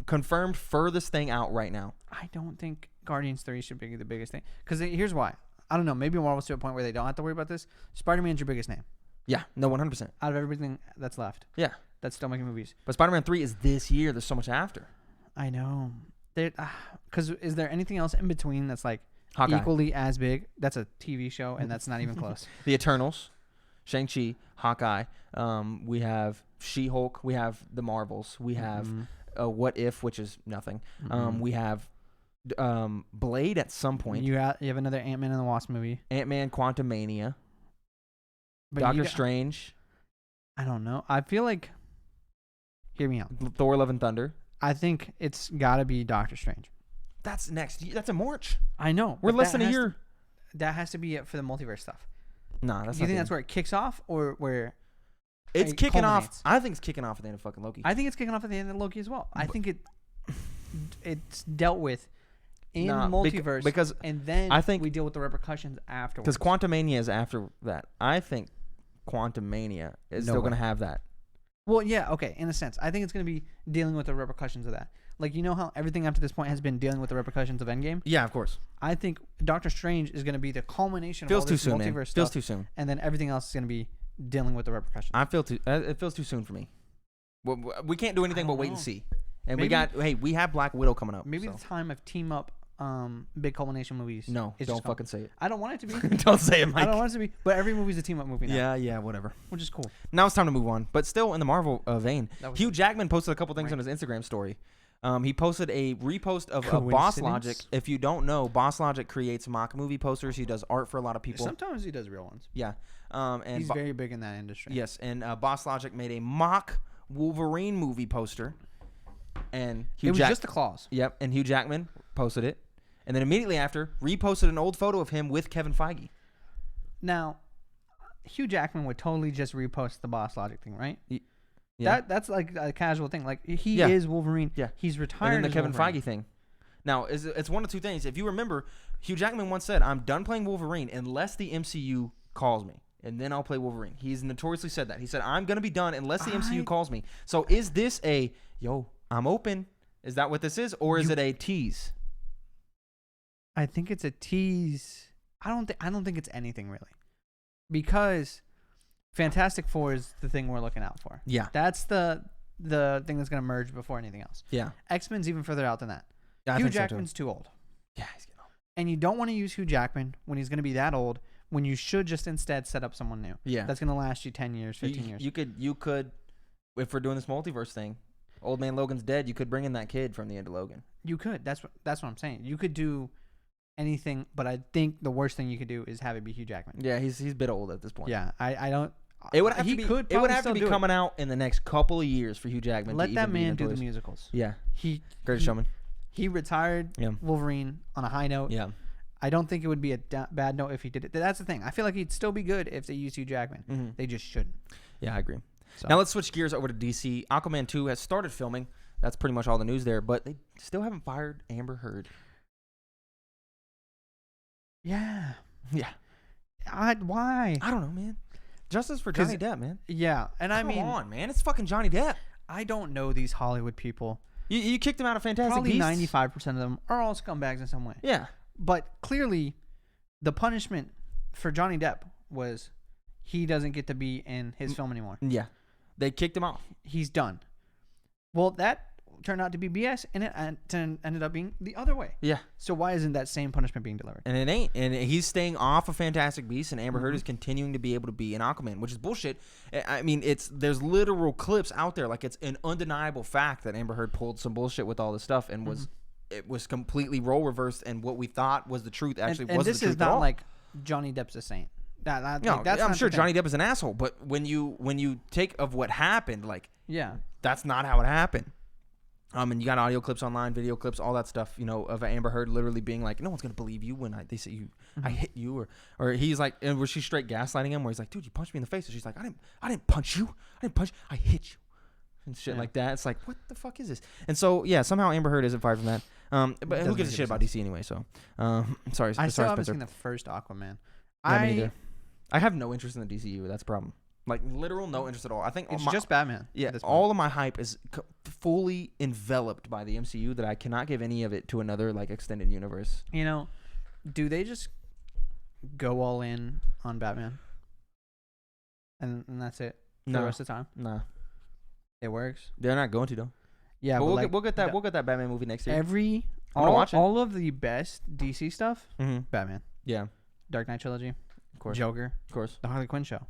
confirmed furthest thing out right now. I don't think Guardians 3 should be the biggest thing. Because here's why. I don't know. Maybe Marvel's to a point where they don't have to worry about this. Spider-Man's your biggest name. Yeah, no, 100%. Out of everything that's left. Yeah. That's still making movies. But Spider-Man 3 is this year. There's so much after. I know. Because is there anything else in between that's like Hawkeye. Equally as big? That's a TV show, and that's not even close. The Eternals, Shang-Chi, Hawkeye. We have She-Hulk. We have the Marvels. We have What If, which is nothing. We have Blade at some point. You have another Ant-Man and the Wasp movie. Ant-Man, Quantumania. But Doctor Strange. I don't know. I feel like. Hear me out. Thor: Love and Thunder. I think it's got to be Doctor Strange. That's next. That's in March. I know. We're less than a year. That has to be it for the multiverse stuff. Nah, that's. Do you think that's where it kicks off, or where? It's kicking off. I think it's kicking off at the end of fucking Loki. I think it's kicking off at the end of Loki as well. I think it's dealt with in multiverse because and then I think we deal with the repercussions afterwards. Because Quantumania is after that. I think Quantumania is still going to have that. Well, yeah, okay, in a sense. I think it's going to be dealing with the repercussions of that. Like, you know how everything after this point has been dealing with the repercussions of Endgame? Yeah, of course. I think Doctor Strange is going to be the culmination of all this multiverse stuff. Feels too soon. And then everything else is going to be dealing with the repercussions. It feels too soon for me. We can't do anything but wait and see. And Maybe, we have Black Widow coming up. Maybe the time of team up big culmination movies. No, don't fucking say it. I don't want it to be. Don't say it, Mike. I don't want it to be. But every movie's a team up movie now. Yeah, whatever. Which is cool. Now it's time to move on. But still in the Marvel vein, Hugh Jackman posted a couple things on his Instagram story. He posted a repost of Boss Logic. If you don't know, Boss Logic creates mock movie posters. He does art for a lot of people. Sometimes he does real ones. Yeah. And he's very big in that industry. Yes, and Boss Logic made a mock Wolverine movie poster. And it was just the claws. Yep, and Hugh Jackman posted it. And then immediately after, reposted an old photo of him with Kevin Feige. Now, Hugh Jackman would totally just repost the Boss Logic thing, right? Yeah. That's like a casual thing. Like, he is Wolverine. Yeah. He's retired. And then the Kevin Wolverine. Feige thing. Now, it's one of two things. If you remember, Hugh Jackman once said, I'm done playing Wolverine unless the MCU calls me. And then I'll play Wolverine. He's notoriously said that. He said, I'm going to be done unless the MCU calls me. So is this I'm open? Is that what this is? Or is it a tease? I think it's a tease. I don't think it's anything really. Because Fantastic Four is the thing we're looking out for. Yeah. That's the thing that's going to merge before anything else. Yeah. X-Men's even further out than that. Yeah, Hugh Jackman's too old. Yeah, he's getting old. And you don't want to use Hugh Jackman when he's going to be that old, when you should just instead set up someone new. Yeah. That's going to last you 10 years, 15 years. You could, if we're doing this multiverse thing, Old Man Logan's dead, you could bring in that kid from the end of Logan. You could. That's what I'm saying. You could do anything, but I think the worst thing you could do is have it be Hugh Jackman. Yeah, he's a bit old at this point. Yeah, I don't. It would have to be coming out in the next couple of years for Hugh Jackman. Let that man do the musicals. Yeah, Greatest Showman. He retired Wolverine on a high note. Yeah, I don't think it would be a bad note if he did it. That's the thing. I feel like he'd still be good if they used Hugh Jackman. Mm-hmm. They just shouldn't. Yeah, I agree. So. Now let's switch gears over to DC. Aquaman 2 has started filming. That's pretty much all the news there, but they still haven't fired Amber Heard. Yeah. Yeah. Why? I don't know, man. Justice for Johnny Depp, man. Yeah, and I mean, come on, man. It's fucking Johnny Depp. I don't know these Hollywood people. You kicked him out of Fantastic Probably Beasts. 95% of them are all scumbags in some way. Yeah. But clearly, the punishment for Johnny Depp was he doesn't get to be in his film anymore. Yeah. They kicked him off. He's done. Well, that turned out to be BS, and it ended up being the other way. Yeah. So why isn't that same punishment being delivered? And it ain't. And he's staying off of Fantastic Beasts, and Amber Heard is continuing to be able to be in Aquaman, which is bullshit. I mean, there's literal clips out there. Like, it's an undeniable fact that Amber Heard pulled some bullshit with all this stuff and it was completely role reversed, and what we thought was the truth actually wasn't the truth. And this is not like Johnny Depp's a saint. No, that's I'm sure Johnny Depp is an asshole, but when you take of what happened, like, that's not how it happened. And you got audio clips online, video clips, all that stuff, you know, of Amber Heard literally being like, no one's gonna believe you when they say I hit you, or he's like, and was she straight gaslighting him, where he's like, dude, you punched me in the face, and she's like, I didn't punch you, I hit you, and shit like that. It's like, what the fuck is this? And so somehow Amber Heard isn't fired from that. But who gives a shit about DC anyway? So, sorry, I still haven't Spencer. seen the first Aquaman. Me neither. I have no interest in the DCU. That's the problem. Like, literal no interest at all. I think it's just Batman. Yeah, all of my hype is fully enveloped by the MCU that I cannot give any of it to another like extended universe. You know, do they just go all in on Batman, and that's it for the rest of the time? Nah, it works. They're not going to though. Yeah, but we'll get that Batman movie next year. All of the best DC stuff, Batman. Yeah, Dark Knight trilogy. Of course. Joker. Of course. The Harley Quinn show.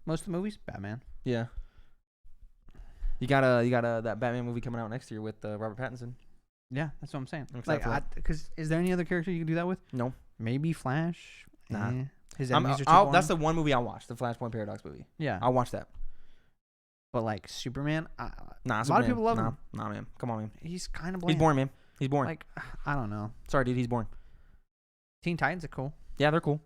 Most of the movies, Batman. Yeah. You got that Batman movie coming out next year with Robert Pattinson. Yeah, that's what I'm saying. I'm because is there any other character you can do that with? No. Maybe Flash. Nah. His enemies are too boring. That's the one movie I'll watch. The Flashpoint Paradox movie. Yeah. I'll watch that. But like Superman, a lot of people love him. Nah, man. Come on, man. He's kind of bland. He's boring, man. He's boring. Like, I don't know. Sorry, dude. He's boring. Teen Titans are cool. Yeah, they're cool.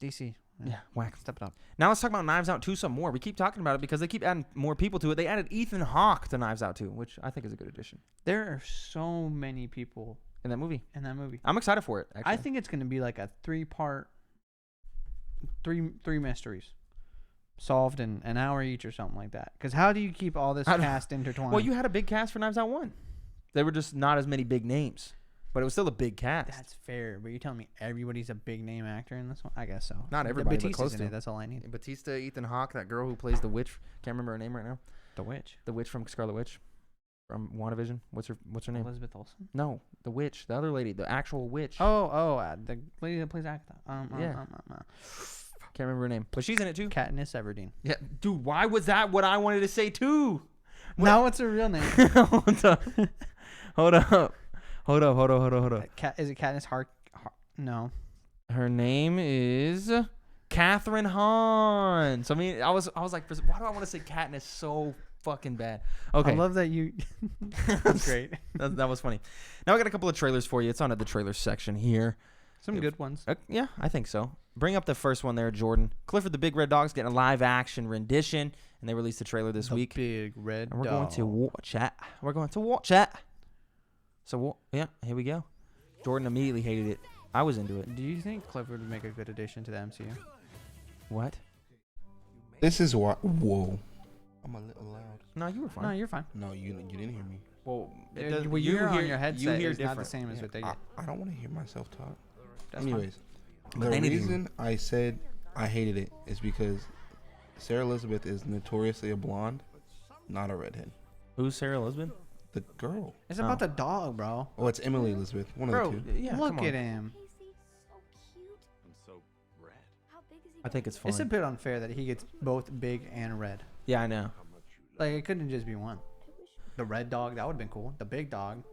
DC. Yeah, whack. Step it up. Now let's talk about Knives Out 2 some more. We keep talking about it because they keep adding more people to it. They added Ethan Hawke to Knives Out 2, which I think is a good addition. There are so many people in that movie. I'm excited for it, actually. I think it's going to be like a 3-part, three mysteries solved in an hour each or something like that. Because how do you keep all this cast intertwined? Well, you had a big cast for Knives Out 1. There were just not as many big names. But it was still a big cast. That's fair. But you're telling me everybody's a big name actor in this one? I guess so. Not everybody, but Batista's close to it. That's all I need. Batista, Ethan Hawke, that girl who plays the witch. Can't remember her name right now. The witch? The witch from Scarlet Witch. From WandaVision. What's her name? Elizabeth Olsen? No, the witch. The other lady. The actual witch. The lady that plays Agatha. Yeah. Can't remember her name. But she's in it too. Katniss Everdeen. Yeah. Dude, why was that what I wanted to say too? Now what's her real name? Hold up. Hold up. Is it Katniss No. Her name is Catherine Hahn. So I mean, I was like, why do I want to say Katniss so fucking bad? Okay. I love that you. That's great. that was funny. Now I got a couple of trailers for you. It's on the trailers section here. Some good ones. Yeah, I think so. Bring up the first one there, Jordan. Clifford the Big Red Dog's getting a live action rendition, and they released the trailer this week. Big Red Dog. And we're going to watch it. So, yeah, here we go. Jordan immediately hated it. I was into it. Do you think Clifford would make a good addition to the MCU? What? This is why. Whoa. I'm a little loud. No, you were fine. No, you're fine. No, you didn't hear me. Well, what you hear on your headset you hear is different. not the same as what they get. I don't want to hear myself talk. That's Anyways, But the reason I said I hated it is because Sarah Elizabeth is notoriously a blonde, not a redhead. Who's Sarah Elizabeth? The girl. It's about the dog, bro. Oh, it's Emily Elizabeth. One Bro, of the two. yeah, Look at him. I think it's fun. It's a bit unfair that he gets both big and red. Yeah, I know. Like, it couldn't just be one. The red dog, that would have been cool. The big dog.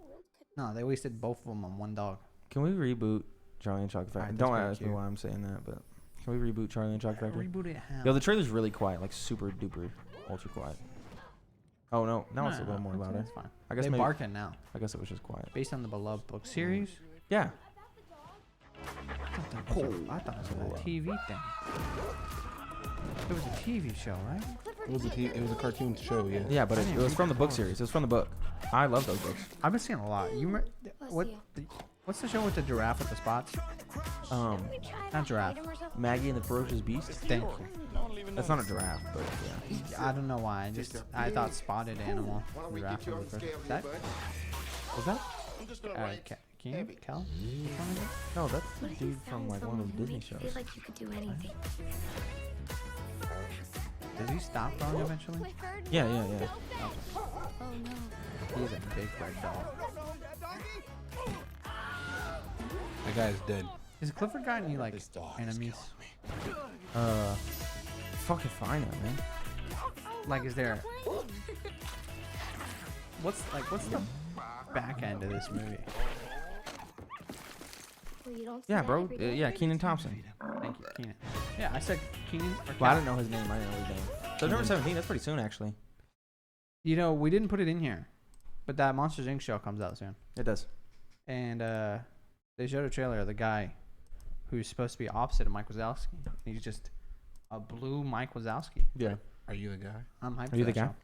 No, they wasted both of them on one dog. Can we reboot Charlie and Chocolate Factory? Alright, Don't that's ask me cute. why I'm saying that, but can we reboot Charlie and Chocolate Factory? Reboot it how? Yo, the trailer's really quiet, like super duper, ultra quiet. Oh no, now it's a little more louder. That's fine. I guess They're maybe. barking now. I guess it was just quiet. Based on the beloved book series. Yeah. I thought it was a TV thing. It was a TV show, right? It was a cartoon show, yeah. Yeah, but it was from the book series. It was from the book. I love those books. I've been seeing a lot. You remember what? What's the show with the giraffe with the spots? Not giraffe. Maggie and the Ferocious Beast. Thank you. That's not a giraffe, but yeah. I don't know why. I thought spotted animal. Giraffe was the first. Is that? Was that? Cal? No, that's the dude from like one of those Disney shows. Feel like you could do anything. Does he stop growing eventually? Yeah. Oh no. He's a big red dog. That guy's dead. Is Clifford got any like enemies? Fucking find out, man. Like, is there? What's the back end of this movie? Yeah, bro. Yeah, Kenan Thompson. Thank you, Keenan. Yeah, I said Keenan. Well, I didn't know his name. I didn't know his name. So November 17th. That's pretty soon, actually. You know, we didn't put it in here, but that Monsters Inc. show comes out soon. It does. And they showed a trailer of the guy who's supposed to be opposite of Mike Wazowski. He's just a blue Mike Wazowski. Yeah. Are you the guy? I'm hyped. Are you for the that guy? show.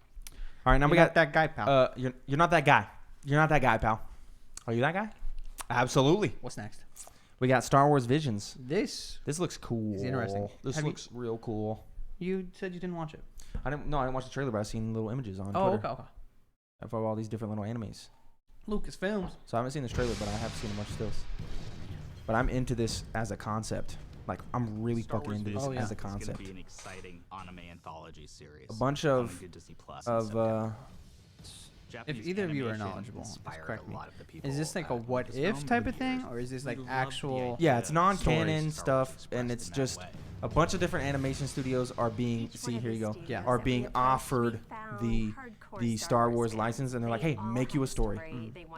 All right, now we got that guy, pal. You're not that guy. You're not that guy, pal. Are you that guy? Absolutely. What's next? We got Star Wars Visions. This This looks cool. is interesting. This Have you- looks real cool. You said you didn't watch it. I didn't watch the trailer, but I've seen little images on Oh, Twitter okay. of all these different little animes. Lucasfilms. So I haven't seen this trailer, but I have seen a bunch of stills. But I'm into this as a concept. Like, I'm really Star fucking Wars into this Oh, yeah. as a It's going concept. to be an exciting anime anthology series. A bunch coming of to Disney Plus in of September. If Japanese either of you are animation knowledgeable, just inspired correct a me. lot of the people Is this like a at what Lucasfilm if type over of the thing, years or is this who like loved the actual? idea Yeah, it's of non-canon stories stuff, expressed and in it's that just way. a bunch of different animation studios are being here you go Yeah. are being offered the Star Wars license, and they're like, hey, make you a story.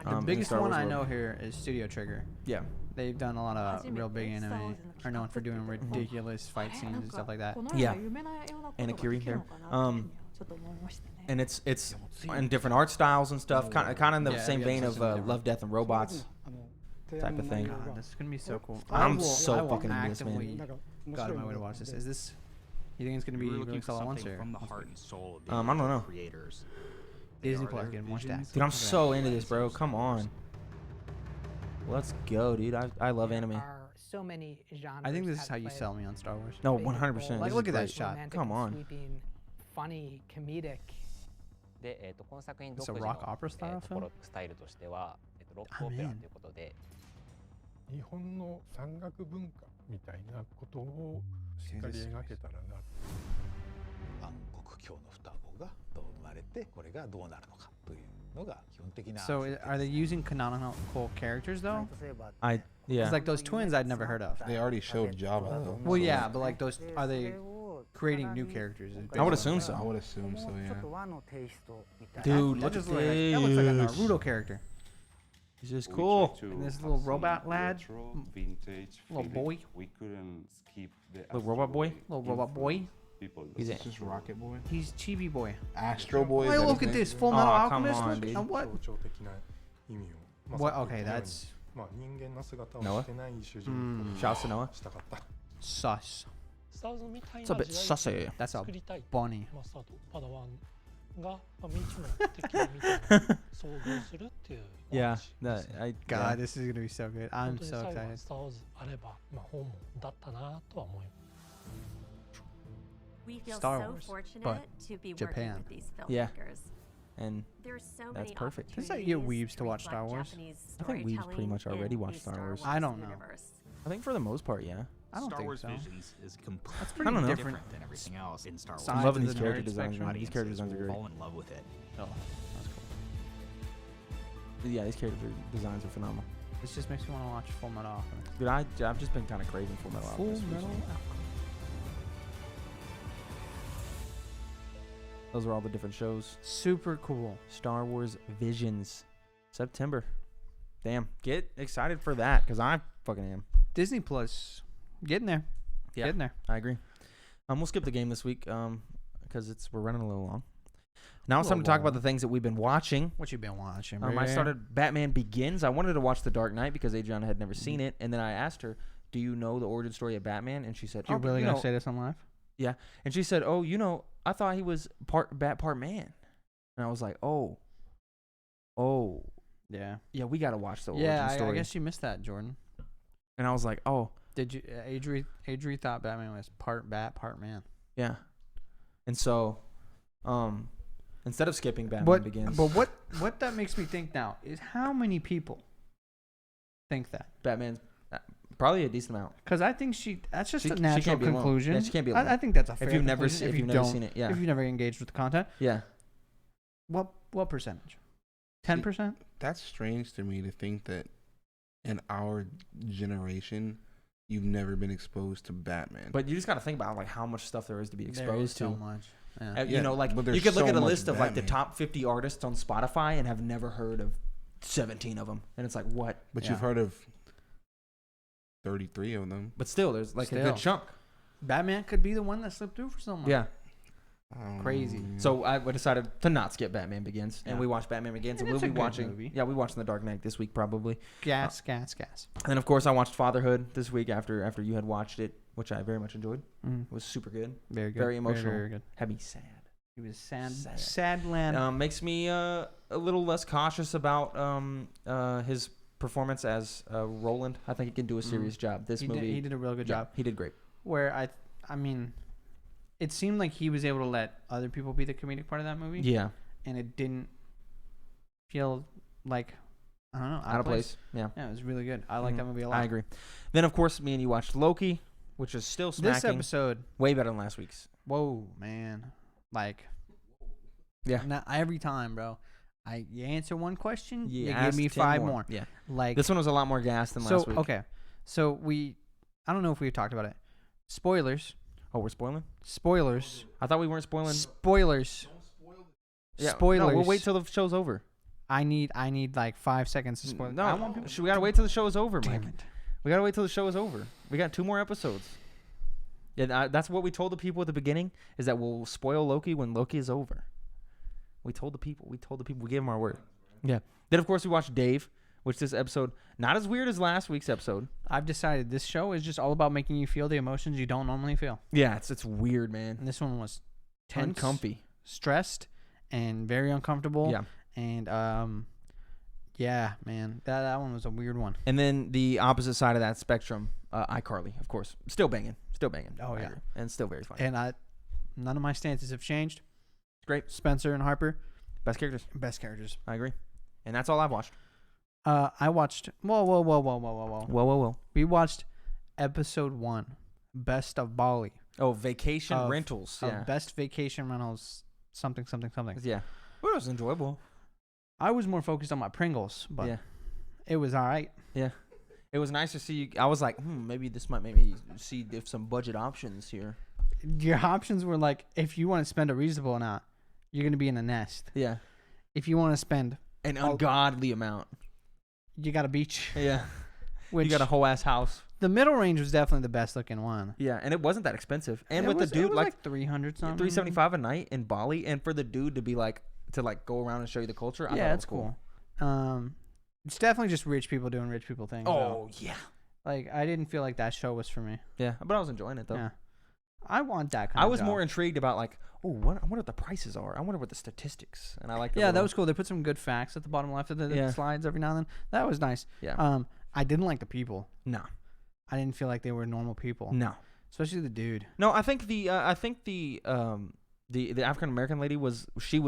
The in biggest Star one Wars I world. know here is Studio Trigger. Yeah. They've done a lot of real big anime. Are known for doing ridiculous fight scenes and stuff like that. Yeah. And Akiri there. And it's in different art styles and stuff, kind of in the Yeah, same yeah, vein it's of different. Love, Death, and Robots type of thing. God, this is gonna be so cool. I'm I so will fucking into this, man. actively go out of my way to watch this. Is this? You think it's gonna be We were looking released for all at once, something or from the heart and soul of the I don't know. creators. Disney They are Plus their getting more visions. stacked? Dude, I'm Okay. so into this, bro. Come on. Let's go, dude. I love anime. So many genres. I think this is at how you play. sell me on Star Wars. No, Big 100%. Like, This look is at that great. shot. romantic Come and on. sweeping, funny, comedic. It's a rock opera style film. I'm in. 日本の山岳文化みたいなことをしっかり描けたらな。暗黒鏡の双子がどう生まれてこれがどうなるのかというのが基本的な。 So are they using canonical characters though? Yeah. It's like those twins I'd never heard of. They already showed Java though. Well, yeah, but like those, are they creating new characters? I would assume I so. would assume so, yeah. Dude, That look just at look like, that looks like a this. Naruto character. This is cool. And this little robot lad, little boy, We couldn't skip the Little robot boy? little robot boy. He's It's just Rocket Boy. He's Chibi Boy. Astro Boy. is Wait, that look his at name? this Full Metal Aw, come Alchemist. on, Look, dude. and what? 象徴的な意味を。 What? Okay, that's まあ人間の姿を Noah? してない主人公 Shouts to Noah. したかった。 sus. It's a bit sussy. That's a bunny. マスターとパダワンが未知の敵を見て遭遇するっていうお Yeah. 話ですね I God, this is gonna be so good. 本 I'm 当に so 最後は excited. スター・ウォーズあれば、まあ、本望だったなとは思います。 We feel Star so Wars, fortunate but to be Japan. working with these Yeah. filmmakers. and There's so That's many perfect. Does that get opportunities weebs to watch Star reflect Wars? Japanese I think weebs pretty much storytelling already in watch the Star Wars. I don't know. universe. I think for the most part, yeah. I don't Star think Wars so. Visions is completely That's pretty I don't know. different. than everything else in Star Wars. Sides I'm loving of these the character nerd designs, spectrum. man. These character designs are great. Fall in love with it. Oh, that's cool. Yeah, these character designs are phenomenal. This just makes me want to watch Full Metal Alchemist. Dude, I've just been kind of craving Full Metal Alchemist recently. Those are all the different shows. Super cool. Star Wars Visions, September. Damn, get excited for that because I fucking am. Disney Plus, getting there. Yeah. Getting there. I agree. We'll skip the game this week because we're running a little long. Now it's time to talk about the things that we've been watching. What you been watching? I Ray? started Batman Begins. I wanted to watch The Dark Knight because Adriana had never seen it, and then I asked her, "Do you know the origin story of Batman?" And she said, You're "Oh, really you gonna know." say this on live? Yeah, and she said, "Oh, you know, I thought he was part bat, part man," and I was like, "Oh, Yeah. Yeah, we gotta watch the Yeah, origin story. I guess you missed that, Jordan. And I was like, oh, Did you? Adri thought Batman was part bat, part man. yeah. And so, instead of skipping Batman Begins, But what that makes me think now is how many people think that? Batman's probably a decent amount. Because I think that's just She a natural can't be alone. conclusion. Yeah, she can't be alone. I think that's a fair If you've never conclusion. if you've never seen it, yeah, If you've never engaged with the content, yeah. what percentage? 10%? That's strange to me to think that in our generation, you've never been exposed to Batman. But you just gotta think about like how much stuff there is to be exposed to. So much. Yeah. You know, like but you there's could look so at a much list of like the Batman. top 50 artists on Spotify and have never heard of 17 of them, and it's like what? But Yeah. you've heard of 33 of them. But still, there's like a Still. good chunk. Batman could be the one that slipped through for someone. Yeah. Crazy. So I decided to not skip Batman Begins, and Yeah. we watched Batman Begins, and And we'll it's a be good watching. movie. Yeah, we watching The Dark Knight this week probably. Gas. And then of course I watched Fatherhood this week after you had watched it, which I very much enjoyed. Mm. It was super good. Very good. Very emotional. Very good. Had me sad. He was sad. Sad. Sad land. Makes me a little less cautious about his performance as Roland. I think he can do a serious job. This movie, he did a real good yeah, job. He did great. Where I mean, it seemed like he was able to let other people be the comedic part of that movie. Yeah, And it didn't feel like, I don't know, out of place. Yeah, Yeah, it was really good. I like that movie a lot. I agree. Then of course me and you watched Loki, which is still smacking. This episode, way better than last week's. whoa, man. Like, Yeah. not every time, bro. You answer one question, you give asked me 10 5 more. Yeah, Like, this one was a lot more gas than so, last week. okay. So I don't know if we talked about it. Spoilers. Oh, we're spoiling? Spoilers. I thought we weren't spoiling. Spoilers. Yeah, Spoilers. No, we'll wait till the show's over. I need like 5 seconds to spoil. No, I want people. we gotta wait till the show is over, Mike. Damn it. We gotta wait till the show is over. We got 2 more episodes. Yeah, that's what we told the people at the beginning, is that we'll spoil Loki when Loki is over. We told the people. We gave them our word. Yeah. Then, of course, we watched Dave, which this episode, not as weird as last week's episode. I've decided this show is just all about making you feel the emotions you don't normally feel. Yeah, it's weird, man. And this one was tense, Uncomfy. stressed, and very uncomfortable. Yeah. And yeah, man, that one was a weird one. And then the opposite side of that spectrum, iCarly, of course. Still banging. Oh, I yeah. agree. And still very funny. And none of my stances have changed. Great. Spencer and Harper, Best characters. best characters. I agree. And that's all I've watched. I watched. Whoa. Whoa. We watched episode 1, Best of Bali. Oh, vacation Of- rentals. of Yeah. Best Vacation Rentals. Something. Yeah. But it was enjoyable. I was more focused on my Pringles, but Yeah. it was all right. Yeah. It was nice to see you. I was like, maybe this might make me see if some budget options here. Your options were like, if you want to spend a reasonable amount, you're going to be in a nest. Yeah. If you want to spend, An ungodly amount. you got a beach. Yeah. Which You got a whole ass house. the middle range was definitely the best looking one. Yeah. And it wasn't that expensive. And It with was- the it dude, was like 300 something. 375 a night in Bali. And for the dude to be like, to like go around and show you the culture. I thought Yeah, it that's was cool. It's definitely just rich people doing rich people things. though. Oh, yeah. Like, I didn't feel like that show was for me. Yeah. But I was enjoying it, though. Yeah. I want that kind I of was job. more intrigued about like, I wonder what the prices are. I wonder what the statistics. And I like. Yeah, that was cool. They put some good facts at the bottom left of the Yeah. slides every now and then. That was nice. Yeah. I didn't like the people. No. I didn't feel like they were normal people. No. Especially the dude. No. I think the African American lady was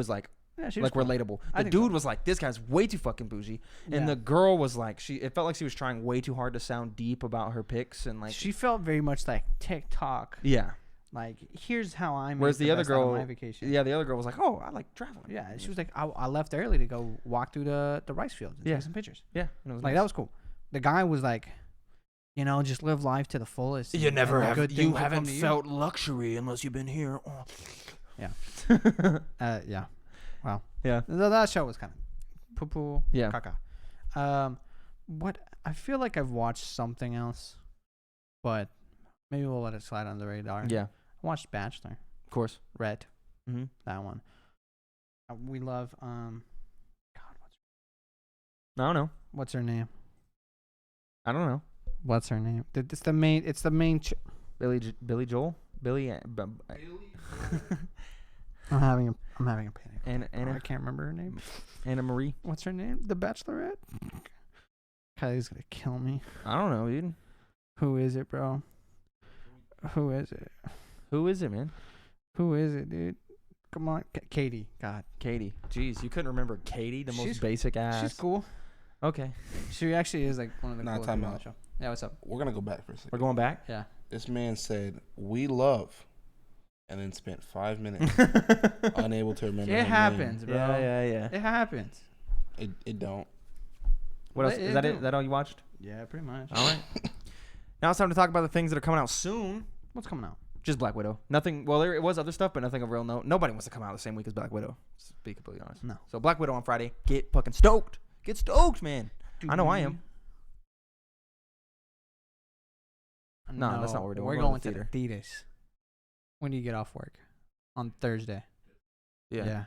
like. Yeah, she was Like cool. relatable. I The think dude so. was like, this guy's way too fucking bougie. And Yeah. the girl was like, it felt like she was trying way too hard to sound deep about her picks and like. She felt very much like TikTok. Yeah. Like, here's how I make Whereas the other best out of girl, my vacation. yeah, the other girl was like, oh, I like traveling. Yeah, she was like, I left early to go walk through the rice fields and Yeah. take some pictures. Yeah. And it was Like, nice. that was cool. The guy was like, just live life to the fullest. You and never the have. good You things will haven't come to you. felt luxury unless you've been here. Oh. Yeah. Yeah. Wow. Yeah. That show was kind of poo-poo. Yeah. Caca. What? I feel like I've watched something else, but maybe we'll let it slide under the radar. Yeah. I watched Bachelor. Of course. Red. Mm-hmm. That one. We love. I don't know. What's her name? I don't know. What's her name? It's the main. It's the main. Billy Joel. Billy. I'm I'm having a panic. I can't remember her name. Anna Marie. What's her name? The Bachelorette. Kylie's gonna kill me. I don't know, dude. Who is it, bro? Who is it? Who is it, man? Who is it, dude? Come on, Katie. God, Katie. Jeez, you couldn't remember Katie, the most basic ass. she's cool. Okay. She actually is like one of the coolest time people on out. the show. Yeah, what's up? We're gonna go back for a second. We're going back? Yeah. This man said, "We love," and then spent 5 minutes unable to remember. It her happens, name. bro. Yeah. It happens. It don't. What else? Is that it? Is that all you watched? Yeah, pretty much. All right. Now it's time to talk about the things that are coming out soon. What's coming out? Just Black Widow. Nothing. Well, there it was other stuff, but nothing of real note. Nobody wants to come out the same week as Black Widow. To be completely honest. No. So Black Widow on Friday. Get fucking stoked. Get stoked, man. I know I am. No, that's not what we're doing. We're We're going going to to the the theaters. When do you get off work? On Thursday. Yeah.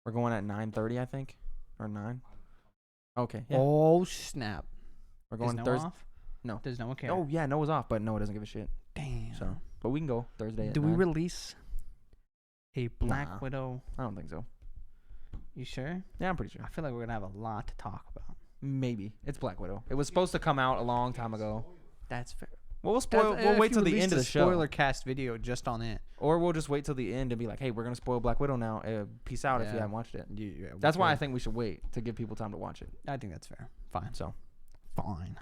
We're going at 9:30, I think, or 9. Okay. Yeah. Oh snap! We're going Is Noah Thursday. off? No. Does Noah care? Oh yeah, Noah's off, but Noah doesn't give a shit. Damn. So, but we can go Thursday. At Do we 9. release a Black Nah. Widow? I don't think so. You sure? Yeah, I'm pretty sure. I feel like we're gonna have a lot to talk about. Maybe it's Black Widow. It was supposed to come out a long time ago. That's fair. Well, we'll spoil. We'll wait till the end of the show, Spoiler cast video just on it. or we'll just wait till the end and be like, "Hey, we're gonna spoil Black Widow now. Peace out if you Yeah. haven't watched it." Yeah, That's why I think we should wait to give people time to watch it. I think that's fair. Fine. So, Fine.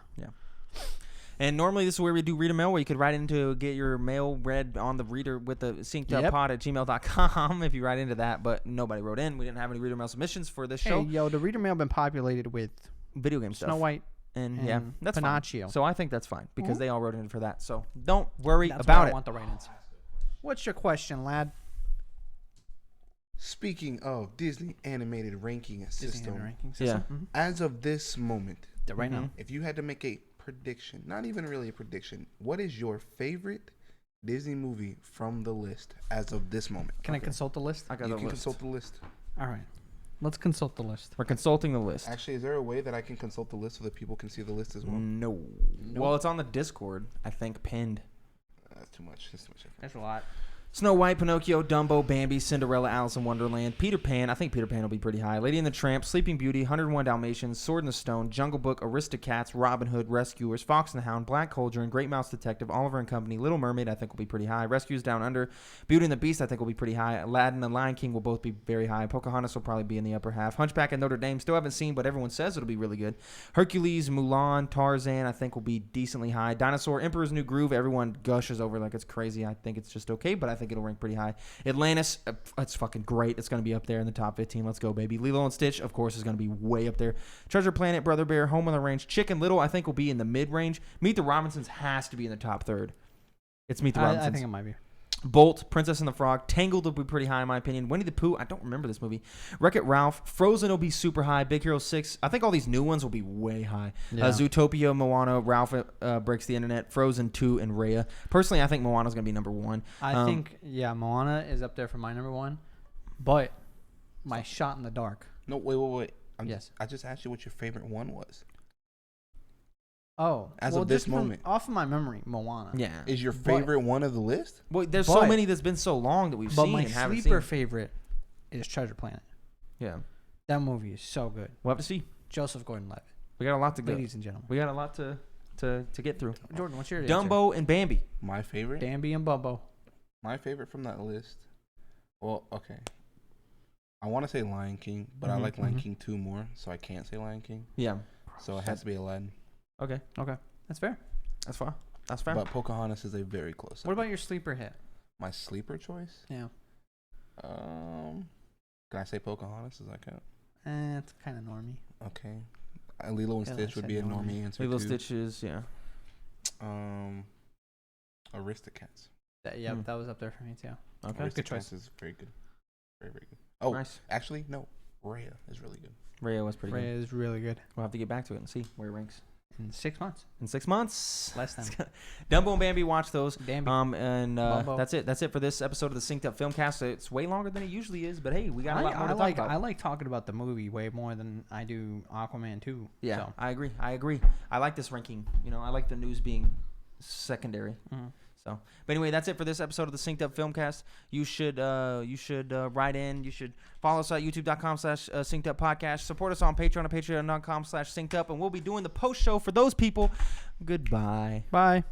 and normally this is where we do read a mail, where you could write in to get your mail read on the reader with the synceduppod at gmail.com if you write into that. But nobody wrote in. We didn't have any reader mail submissions for this show. Hey, yo, the reader mail been populated with Video game stuff. Snow White and yeah, that's Pinocchio. fine. So I think that's fine because Mhm. they all wrote in for that. So don't worry That's about why I it. want the write-ins. What's your question, lad? Speaking of Disney animated ranking system, ranking Yeah. system. as of this moment, Right now. if you had to make a prediction, not even really a prediction, what is your favorite Disney movie from the list as of this moment? Can I consult the list? I got You the can list. consult the list. All right. Let's consult the list. We're consulting the list. Actually, is there a way that I can consult the list so that people can see the list as well? No. Well, it's on the Discord, I think, pinned. That's too much. That's too much. That's a lot. Snow White, Pinocchio, Dumbo, Bambi, Cinderella, Alice in Wonderland, Peter Pan. I think Peter Pan will be pretty high. Lady and the Tramp, Sleeping Beauty, 101 Dalmatians, Sword in the Stone, Jungle Book, Aristocats, Robin Hood, Rescuers, Fox and the Hound, Black Cauldron, Great Mouse Detective, Oliver and Company, Little Mermaid, I think will be pretty high. Rescues Down Under, Beauty and the Beast, I think will be pretty high. Aladdin and Lion King will both be very high. Pocahontas will probably be in the upper half. Hunchback and Notre Dame, still haven't seen, but everyone says it'll be really good. Hercules, Mulan, Tarzan, I think will be decently high. Dinosaur, Emperor's New Groove, everyone gushes over like it's crazy. I think it's just okay, but I think it'll rank pretty high. Atlantis, it's fucking great. It's going to be up there in the top 15. Let's go, baby. Lilo and Stitch, of course, is going to be way up there. Treasure Planet, Brother Bear, Home on the Range, Chicken Little, I think will be in the mid-range. Meet the Robinsons has to be in the top third. It's Meet the Robinsons. I think it might be. Bolt, Princess and the Frog, Tangled will be pretty high in my opinion. Winnie the Pooh, I don't remember this movie. Wreck-It Ralph, Frozen will be super high. Big Hero 6, I think all these new ones will be way high. Yeah. Zootopia, Moana, Ralph Breaks the Internet, Frozen 2, and Raya. Personally, I think Moana's going to be number 1. I think, Moana is up there for my number 1. But my Shot in the Dark. No, wait. Yes. I just asked you what your favorite one was. Oh. As of this moment. Off of my memory, Moana. Yeah. Is your favorite one of the list? Well, there's so many that's been so long that we've But seen my and haven't sleeper seen. favorite is Treasure Planet. Yeah. That movie is so good. We'll have to see. Joseph Gordon-Levitt. We got a lot to go. Ladies and gentlemen. We got a lot to get through. Jordan, what's your Dumbo and Bambi. My favorite? Bambi and Bumbo. My favorite from that list. Well, okay. I want to say Lion King, but I like Lion King 2 more, so I can't say Lion King. Yeah. So it has to be Aladdin. Okay. That's fair. That's fine. That's fair. But Pocahontas is a very close. What about your sleeper hit? My sleeper choice? Yeah. Can I say Pocahontas? Does that count? It's kind of normie. Okay. Lilo and Yeah, Stitch would be a normie answer Lilo too. Stitch is, yeah. Aristocats. That was up there for me too. Okay. Aristocats Good choice. is very good. Very, very good. Oh, Nice. actually, no. Raya is really good. Raya was pretty good. Raya is really good. We'll have to get back to it and see where it ranks. In 6 months. In 6 months. Less than. Dumbo and Bambi, watch those. Bambi. And Bumbo. that's it. That's it for this episode of the Synced Up Filmcast. It's way longer than it usually is, but hey, we got a lot more to talk about. I like talking about the movie way more than I do Aquaman 2. Yeah, So. I agree. I like this ranking. You know, I like the news being secondary. So, but anyway, that's it for this episode of the Synced Up Filmcast. You should write in. You should follow us at youtube.com/syncedupodcast. Support us on Patreon at patreon.com/synced up, and we'll be doing the post show for those people. Goodbye. Bye.